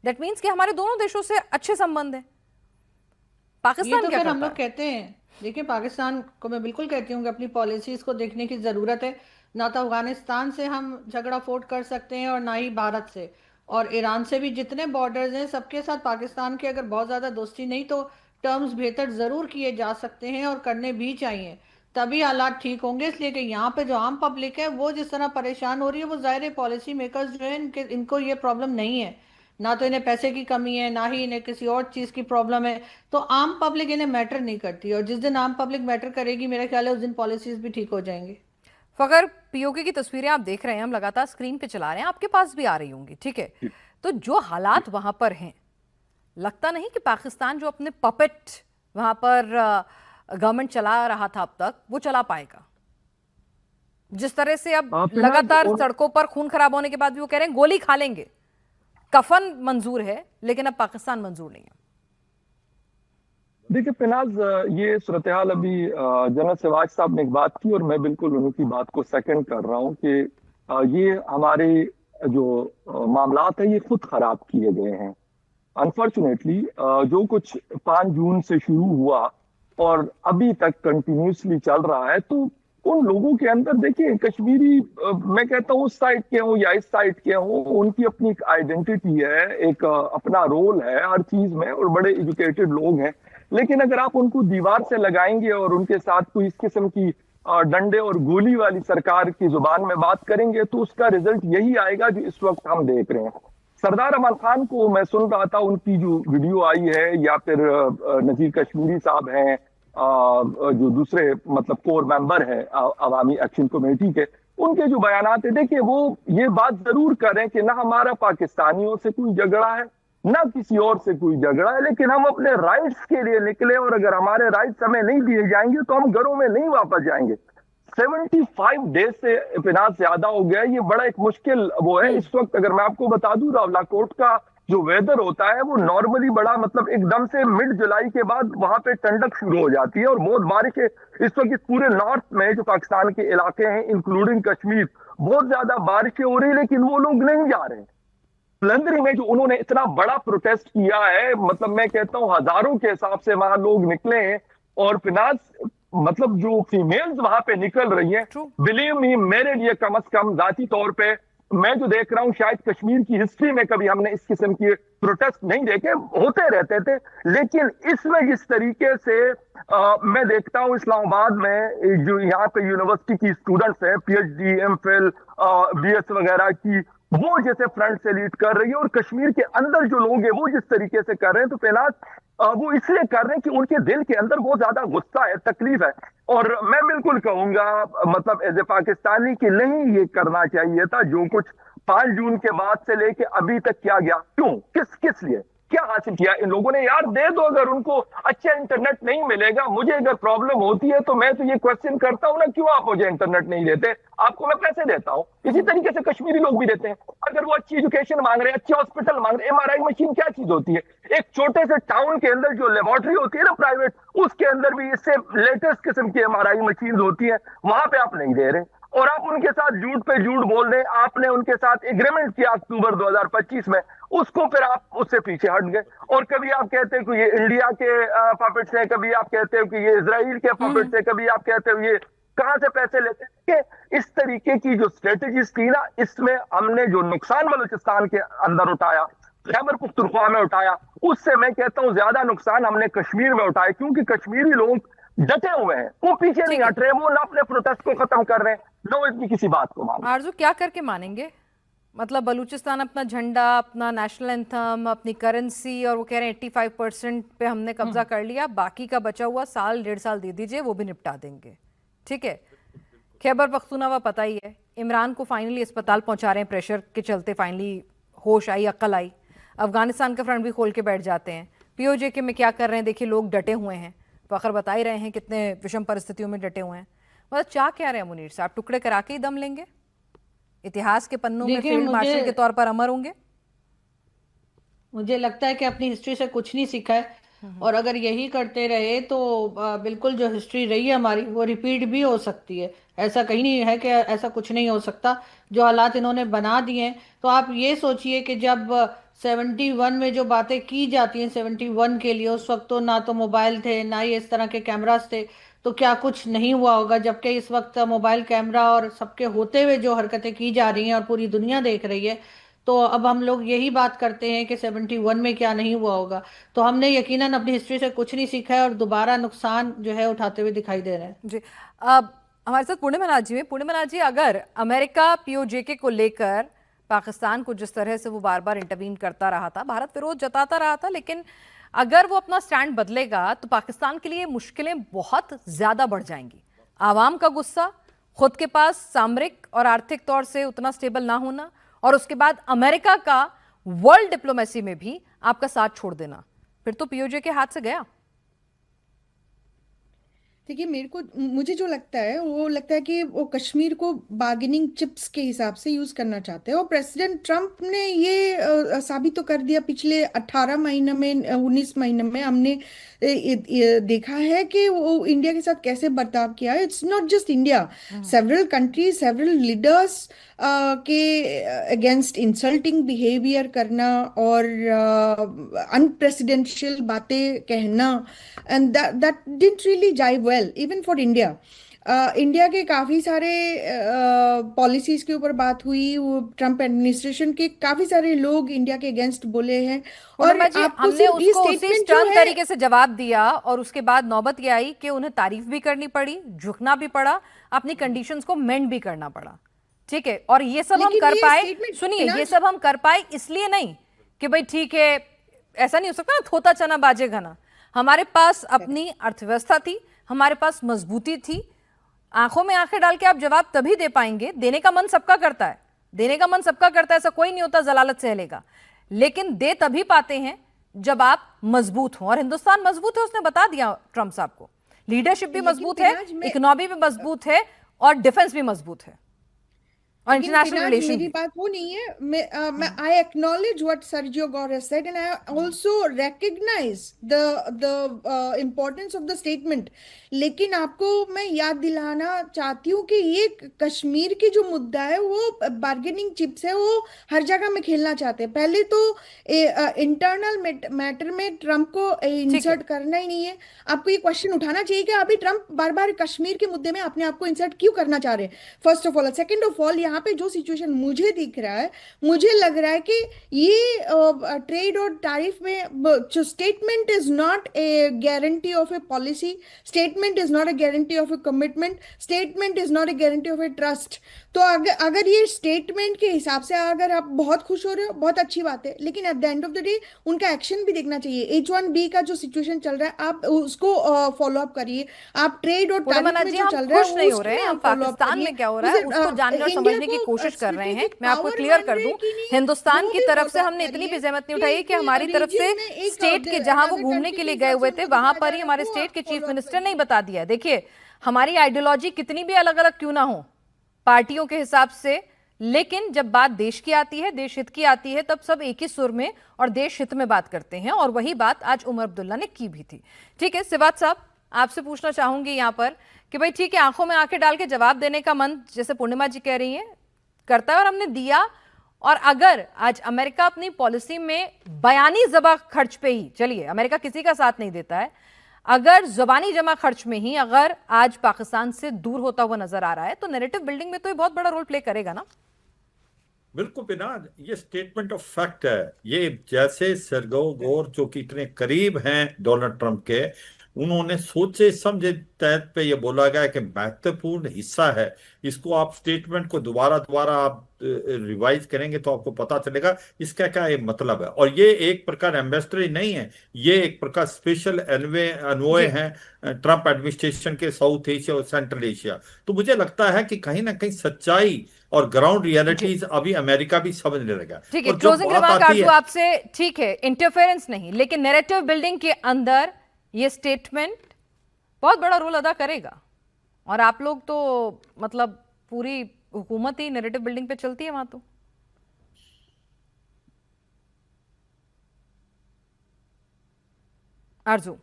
दैट मीन्स कि हमारे दोनों देशों से अच्छे संबंध है। पाकिस्तान तो क्या फिर हम करता लोग कहते हैं, देखिए पाकिस्तान को मैं बिल्कुल कहती हूँ कि अपनी पॉलिसीज को देखने की जरूरत है। ना तो अफगानिस्तान से हम झगड़ा फोड़ कर सकते हैं और ना ही भारत से, और ईरान से भी जितने बॉर्डर्स हैं सबके साथ पाकिस्तान के अगर बहुत ज़्यादा दोस्ती नहीं तो टर्म्स बेहतर ज़रूर किए जा सकते हैं और करने भी चाहिए, तभी हालात ठीक होंगे। इसलिए कि यहाँ पे जो आम पब्लिक है वो जिस तरह परेशान हो रही है, वो ज़ाहिर पॉलिसी मेकर्स जो है इनको ये प्रॉब्लम नहीं है, ना तो इन्हें पैसे की कमी है ना ही इन्हें किसी और चीज़ की प्रॉब्लम है। तो आम पब्लिक इन्हें मैटर नहीं करती, और जिस दिन आम पब्लिक मैटर करेगी मेरा ख्याल है उस दिन पॉलिसीज भी ठीक हो जाएंगे। फखर, पीओके की तस्वीरें आप देख रहे हैं, हम लगातार स्क्रीन पे चला रहे हैं, आपके पास भी आ रही होंगी, ठीक है? तो जो हालात वहां पर हैं, लगता नहीं कि पाकिस्तान जो अपने पपेट वहां पर गवर्नमेंट चला रहा था अब तक, वो चला पाएगा। जिस तरह से अब लगातार सड़कों पर खून खराब होने के बाद भी वो कह रहे हैं गोली खा लेंगे, कफन मंजूर है लेकिन अब पाकिस्तान मंजूर नहीं है। देखिए फिनाज, ये सूरत हाल अभी जनरल सिवाज साहब ने एक बात की और मैं बिल्कुल उनकी बात को सेकंड कर रहा हूँ कि ये हमारे जो मामलात है ये खुद खराब किए गए हैं। अनफॉर्चुनेटली जो कुछ 5 जून से शुरू हुआ और अभी तक कंटिन्यूसली चल रहा है, तो उन लोगों के अंदर देखिए कश्मीरी, मैं कहता हूँ उस साइड के हों या इस साइड के हों, उनकी अपनी एक आइडेंटिटी है, एक अपना रोल है हर चीज में, और बड़े एजुकेटेड लोग हैं। लेकिन अगर आप उनको दीवार से लगाएंगे और उनके साथ कोई इस किस्म की डंडे और गोली वाली सरकार की जुबान में बात करेंगे तो उसका रिजल्ट यही आएगा जो इस वक्त हम देख रहे हैं। सरदार अमान खान को मैं सुन रहा था, उनकी जो वीडियो आई है, या फिर नजीर कश्मीरी साहब हैं जो दूसरे मतलब कोर मेंबर है अवामी एक्शन कमेटी के, उनके जो बयानात है, देखिए वो ये बात जरूर कर रहे हैं कि ना हमारा पाकिस्तानियों से कोई झगड़ा है ना किसी और से कोई झगड़ा है, लेकिन हम अपने राइट्स के लिए निकले और अगर हमारे राइट्स हमें नहीं दिए जाएंगे तो हम घरों में नहीं वापस जाएंगे। 75 डेज से फिनाज ज्यादा हो गया, ये बड़ा एक मुश्किल वो है इस वक्त। अगर मैं आपको बता दूं, रावलाकोट का जो वेदर होता है वो नॉर्मली बड़ा मतलब एकदम से मिड जुलाई के बाद वहां पे ठंडक शुरू हो जाती है और बहुत बारिश है इस वक्त। इस पूरे नॉर्थ में जो पाकिस्तान के इलाके हैं इंक्लूडिंग कश्मीर, बहुत ज्यादा बारिशें हो रही है, लेकिन वो लोग नहीं जा रहे हैं। लंदरी में जो उन्होंने इतना बड़ा प्रोटेस्ट किया है, मतलब मैं कहता हूं हजारों के हिसाब से वहां लोग निकले हैं, और फिनाज मतलब जो फीमेल्स वहां पे निकल रही हैं, बिलीव मी, मेरे लिए कम अज कम जाती तौर पे मैं जो देख रहा हूं, शायद कश्मीर की हिस्ट्री में कभी हमने इस किस्म के प्रोटेस्ट नहीं देखे, होते रहते थे, लेकिन इसमें जिस तरीके से मैं देखता हूं इस्लामाबाद में जो यहाँ पे यूनिवर्सिटी की स्टूडेंट्स हैं, PhD, MPhil, BS वगैरह की, वो जैसे फ्रंट से लीड कर रही है, और कश्मीर के अंदर जो लोग हैं वो जिस तरीके से कर रहे हैं, तो फिलहाल वो इसलिए कर रहे हैं कि उनके दिल के अंदर बहुत ज्यादा गुस्सा है, तकलीफ है। और मैं बिल्कुल कहूंगा, मतलब एज ए पाकिस्तानी, कि नहीं ये करना चाहिए था जो कुछ 5 जून के बाद से लेके अभी तक किया गया। क्यों, किस किस लिए, क्या हासिल किया इन लोगों ने? यार दे दो, अगर उनको अच्छा इंटरनेट नहीं मिलेगा, मुझे अगर प्रॉब्लम होती है तो मैं तो ये क्वेश्चन करता हूं ना, क्यों आप मुझे इंटरनेट नहीं देते? आपको मैं पैसे देता हूं, इसी तरीके से कश्मीरी लोग भी देते हैं। अगर वो अच्छी एजुकेशन मांग रहे हैं, अच्छे हॉस्पिटल मांग रहे हैं, MRI मशीन क्या चीज होती है? एक छोटे से टाउन के अंदर जो लेबोरेटरी होती है ना प्राइवेट, उसके अंदर भी इससे लेटेस्ट किस्म की MRI मशीन होती है, वहां पे आप नहीं दे रहे। और आप उनके साथ झूठ पे झूठ बोल रहे हैं। आपने उनके साथ एग्रीमेंट किया अक्टूबर 2025 में, उसको फिर आप उससे पीछे हट गए। और कभी आप कहते हो कि ये इंडिया के पपेट्स हैं, कभी आप कहते हो कि ये इजराइल के पपेट्स हैं, कभी आप कहते हो ये कहां से पैसे लेते हैं। इस तरीके की जो स्ट्रेटेजीज थी ना, इसमें हमने जो नुकसान बलूचिस्तान के अंदर उठाया, खैबर पख्तूनख्वा में उठाया, उससे मैं कहता हूं ज्यादा नुकसान हमने कश्मीर में उठाया। क्योंकि कश्मीरी लोग डटे हुए हैं, वो पीछे नहीं हट रहे, वो ना अपने प्रोटेस्ट को खत्म कर रहे हैं, ना वो इतनी किसी बात को मान। आरजू क्या करके मानेंगे? मतलब बलूचिस्तान अपना झंडा, अपना नेशनल एंथम, अपनी करेंसी, और वो कह रहे हैं 85% पे हमने कब्जा कर लिया, बाकी का बचा हुआ साल 1.5 साल दे दीजिए, वो भी निपटा देंगे। ठीक है, खैबर पख्तूनख्वा पता ही है, इमरान को फाइनली अस्पताल पहुंचा रहे हैं, प्रेशर के चलते फाइनली होश आई, अक्ल आई। अफगानिस्तान का फ्रंट भी खोल के बैठ जाते हैं। POJK में क्या कर रहे हैं देखिए, लोग डटे हुए हैं, फखर बता ही रहे हैं कितने विषम परिस्थितियों में डटे हुए हैं। मतलब चाह क्या रहे हैं मुनीर साहब, टुकड़े करा के ही दम लेंगे? इतिहास के पन्नों में फील्ड मार्शल के तौर पर अमर होंगे? मुझे लगता है कि अपनी हिस्ट्री से कुछ नहीं सीखा है, और अगर यही करते रहे तो बिल्कुल जो हिस्ट्री रही है हमारी वो रिपीट भी हो सकती है। ऐसा कहीं नहीं है कि ऐसा कुछ नहीं हो सकता। जो हालात इन्होंने बना दिए हैं, तो आप ये सोचिए कि जब 71 में जो बातें की जाती हैं 71 के लिए, उस वक्त तो ना तो मोबाइल थे, ना ही इस तरह के कैमरास थे, तो क्या कुछ नहीं हुआ होगा? जबकि इस वक्त मोबाइल, कैमरा और सबके होते हुए जो हरकतें की जा रही हैं और पूरी दुनिया देख रही है, तो अब हम लोग यही बात करते हैं कि 71 में क्या नहीं हुआ होगा। तो हमने यकीनन अपनी हिस्ट्री से कुछ नहीं सीखा है और दोबारा नुकसान जो है उठाते हुए दिखाई दे रहे हैं। जी, अब हमारे साथ पूर्णिमा जी में। पूर्णिमा जी, अगर अमेरिका POJK को लेकर पाकिस्तान को जिस तरह से वो बार बार इंटरवीन करता रहा था, भारत विरोध जताता रहा था, लेकिन अगर वो अपना स्टैंड बदलेगा तो पाकिस्तान के लिए मुश्किलें बहुत ज्यादा बढ़ जाएंगी। आवाम का गुस्सा, खुद के पास सामरिक और आर्थिक तौर से उतना स्टेबल ना होना, और उसके बाद अमेरिका का वर्ल्ड डिप्लोमेसी में भी आपका साथ छोड़ देना, फिर तो POJK हाथ से गया। देखिए, मुझे जो लगता है वो लगता है कि वो कश्मीर को बार्गेनिंग चिप्स के हिसाब से यूज करना चाहते हैं। और प्रेसिडेंट ट्रम्प ने ये साबित तो कर दिया पिछले 18 महीने में, 19 महीने में हमने ये देखा है कि वो इंडिया के साथ कैसे बर्ताव किया है। It's not just India, several countries, several leaders के अगेंस्ट इंसल्टिंग बिहेवियर करना और अनप्रेसिडेंशियल बातें कहना, and that didn't really जाइव well even for India. India के काफी सारे पॉलिसीज के ऊपर बात हुई, वो ट्रम्प एडमिनिस्ट्रेशन के काफी सारे लोग इंडिया के अगेंस्ट बोले हैं, और जी, आपको हमने सिर्फ ये उसको उसी स्टेटमेंट जो स्टर्न है, तरीके से जवाब दिया, और उसके बाद नौबत ये आई कि उन्हें तारीफ भी करनी पड़ी, झुकना भी पड़ा, अपनी कंडीशंस को मेंड भी करना पड़ा। ठीक है, और ये सब हम लेकिन कर ये पाए, statement सुनिए, ये फिनांस- सब हम कर पाए इसलिए नहीं कि भाई ठीक है, ऐसा नहीं हो सकता ना थोता चना बाजे घना। हमारे पास अपनी अर्थव्यवस्था थी, हमारे पास मजबूती थी। आंखों में आंखें डाल के आप जवाब तभी दे पाएंगे, देने का मन सबका करता है, देने का मन सबका करता है, ऐसा कोई नहीं होता जलालत से लेगा, लेकिन दे तभी पाते हैं जब आप मजबूत हो। और हिंदुस्तान मजबूत है, उसने बता दिया ट्रम्प साहब को। लीडरशिप भी लेकिन मजबूत है, पिनाज में- इकोनॉमी भी मजबूत है, और डिफेंस भी मजबूत है, और लेकिन इंटरनेशनल फिलहाल रिलेशन मेरी भी। बात वो नहीं है। मैं I acknowledge what Sergio Gor has said, and I also recognize the importance of the statement. लेकिन आपको मैं याद दिलाना चाहती हूँ कि ये कश्मीर की जो मुद्दा है वो बार्गेनिंग चिप्स है, वो हर जगह में खेलना चाहते हैं। पहले तो इंटरनल मैटर में ट्रम्प को इंसर्ट करना ही नहीं है। आपको ये क्वेश्चन उठाना चाहिए कि अभी ट्रम्प बार बार कश्मीर के मुद्दे में अपने आप को इंसर्ट क्यों करना चाह रहे हैं, first of all. Second of all, यहाँ यहाँ पे जो सिचुएशन मुझे दिख रहा है, मुझे लग रहा है कि ये ट्रेड और टैरिफ में जो statement is not A guarantee of A policy, statement is not A guarantee of A commitment, statement is not A guarantee of a trust. तो अगर ये स्टेटमेंट के हिसाब से अगर आप बहुत खुश हो रहे हो, बहुत अच्छी बात है, लेकिन at the end of the day उनका एक्शन भी देखना चाहिए। H1B का जो सिचुएशन चल रहा है, आप उसको फॉलो अप करिए। आप ट्रेड और टैरिफ में जी जो हम चल रहा खुश है नहीं हो उसको रहे हैं, हम आप follow up पाकिस्तान करिए। में क्या हो रहा है उसे, उसको जानने और इंडिया समझने की को कोशिश कर रहे हैं। strategic मैं आपको power क्लियर बन कर रहे दूं, हैं कि नहीं, हिंदुस्तान वो की भी तरफ से work out हमने इतनी करिए। भी जहमत नहीं उठाई कि एक हमारी तरफ से region में एक स्टेट के other जहां वो country घूमने के के लिए हिसाब गए से हुए थे उनको वहां दिखाया पर जा ही रहा है, हमारे वो स्टेट आप के चीफ follow up मिनिस्टर ने करिए। ही बता दिया। देखिए हमारी आइडियोलॉजी कितनी भी अलग अलग क्यों ना हो पार्टियों के हिसाब से, लेकिन जब बात देश की आती है, देश हित की आती है, तब सब एक ही सुर में और देश हित में बात करते हैं। और वही बात आज उमर अब्दुल्ला ने की भी थी। ठीक है सिवात साहब, आपसे पूछना चाहूंगी यहाँ पर कि भाई ठीक है, आंखों में आंखें डाल के जवाब देने का मन, जैसे पूर्णिमा जी कह रही हैं, करता है और हमने दिया। और अगर आज अमेरिका अपनी पॉलिसी में बयानी जबा खर्च पे ही, चलिए अमेरिका किसी का साथ नहीं देता है, अगर जुबानी जमा खर्च में ही अगर आज पाकिस्तान से दूर होता हुआ नजर आ रहा है, तो नैरेटिव बिल्डिंग में तो ये बहुत बड़ा रोल प्ले करेगा ना। बिल्कुल बिना, ये स्टेटमेंट ऑफ फैक्ट है। ये जैसे सर्गो गोर जो कि इतने करीब हैं डोनाल्ड ट्रंप के, उन्होंने सोचे समझे तहत पे ये बोला गया कि महत्वपूर्ण हिस्सा है, इसको आप स्टेटमेंट को दोबारा दोबारा आप रिवाइज करेंगे तो आपको पता चलेगा इसका क्या ये मतलब है। और ये एक प्रकार एम्बेसडर नहीं है, ये एक प्रकार स्पेशल अनवॉय हैं ट्रंप एडमिनिस्ट्रेशन के साउथ एशिया और सेंट्रल एशिया। तो मुझे लगता है कि कहीं ना कहीं सच्चाई और ग्राउंड रियलिटीज अभी अमेरिका भी समझने लगा। ठीक है, और जब क्लोजिंग बात रिमार्क आती आरजू है, आपसे, ठीक है इंटरफेरेंस नहीं, लेकिन नैरेटिव बिल्डिंग के अंदर ये स्टेटमेंट बहुत बड़ा रोल अदा करेगा। और आप लोग तो मतलब पूरी हुकूमत ही नैरेटिव बिल्डिंग पे चलती है वहां तो। आरजू,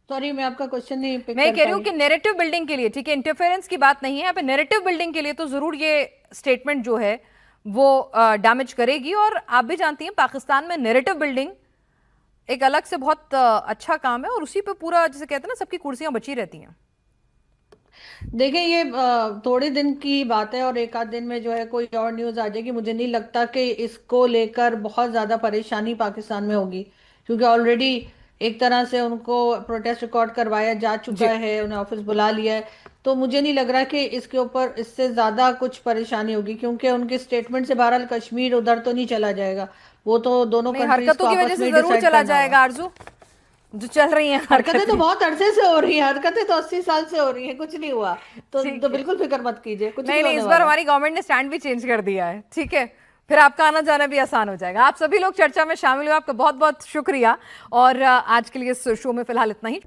सॉरी मैं आपका क्वेश्चन नहीं पिक मैं कर कह रही हूँ पाई। कि नैरेटिव बिल्डिंग के लिए, ठीक है इंटरफेरेंस की बात नहीं है यहाँ पे, नैरेटिव बिल्डिंग के लिए तो जरूर ये स्टेटमेंट जो है वो डैमेज करेगी। और आप भी जानती हैं पाकिस्तान में नैरेटिव बिल्डिंग एक अलग से बहुत अच्छा काम है, और उसी पे पूरा जिसे कहते हैं ना सबकी कुर्सियां बची रहती हैं। देखिए ये थोड़े दिन की बात है और एक आध दिन में जो है कोई और न्यूज आ जाएगी। मुझे नहीं लगता कि इसको लेकर बहुत ज्यादा परेशानी पाकिस्तान में होगी, क्योंकि ऑलरेडी एक तरह से उनको प्रोटेस्ट रिकॉर्ड करवाया जा चुका है, उन्हें ऑफिस बुला लिया है। तो मुझे नहीं लग रहा कि इसके ऊपर इससे ज्यादा कुछ परेशानी होगी, क्योंकि उनके स्टेटमेंट से बहरहाल कश्मीर उधर तो नहीं चला जाएगा, वो तो दोनों नहीं, कंट्रीज हरकतों को की वजह आपस से में जरूर डिसाइड चला करना जाएगा होगा। आरजू, जो चल रही हैं हरकतें तो बहुत अरसे से हो रही हैं, हरकतें तो 80 साल से हो रही हैं, कुछ नहीं हुआ। ठीक तो है। बिल्कुल फिक्र मत कीजिए, कुछ नहीं नहीं नहीं, होने इस बार वाला। हमारी गवर्नमेंट ने स्टैंड भी चेंज कर दिया है। ठीक है, फिर आपका आना जाना भी आसान हो जाएगा। आप सभी लोग चर्चा में शामिल हुए, आपका बहुत बहुत शुक्रिया। और आज के लिए इस शो में फिलहाल इतना ही।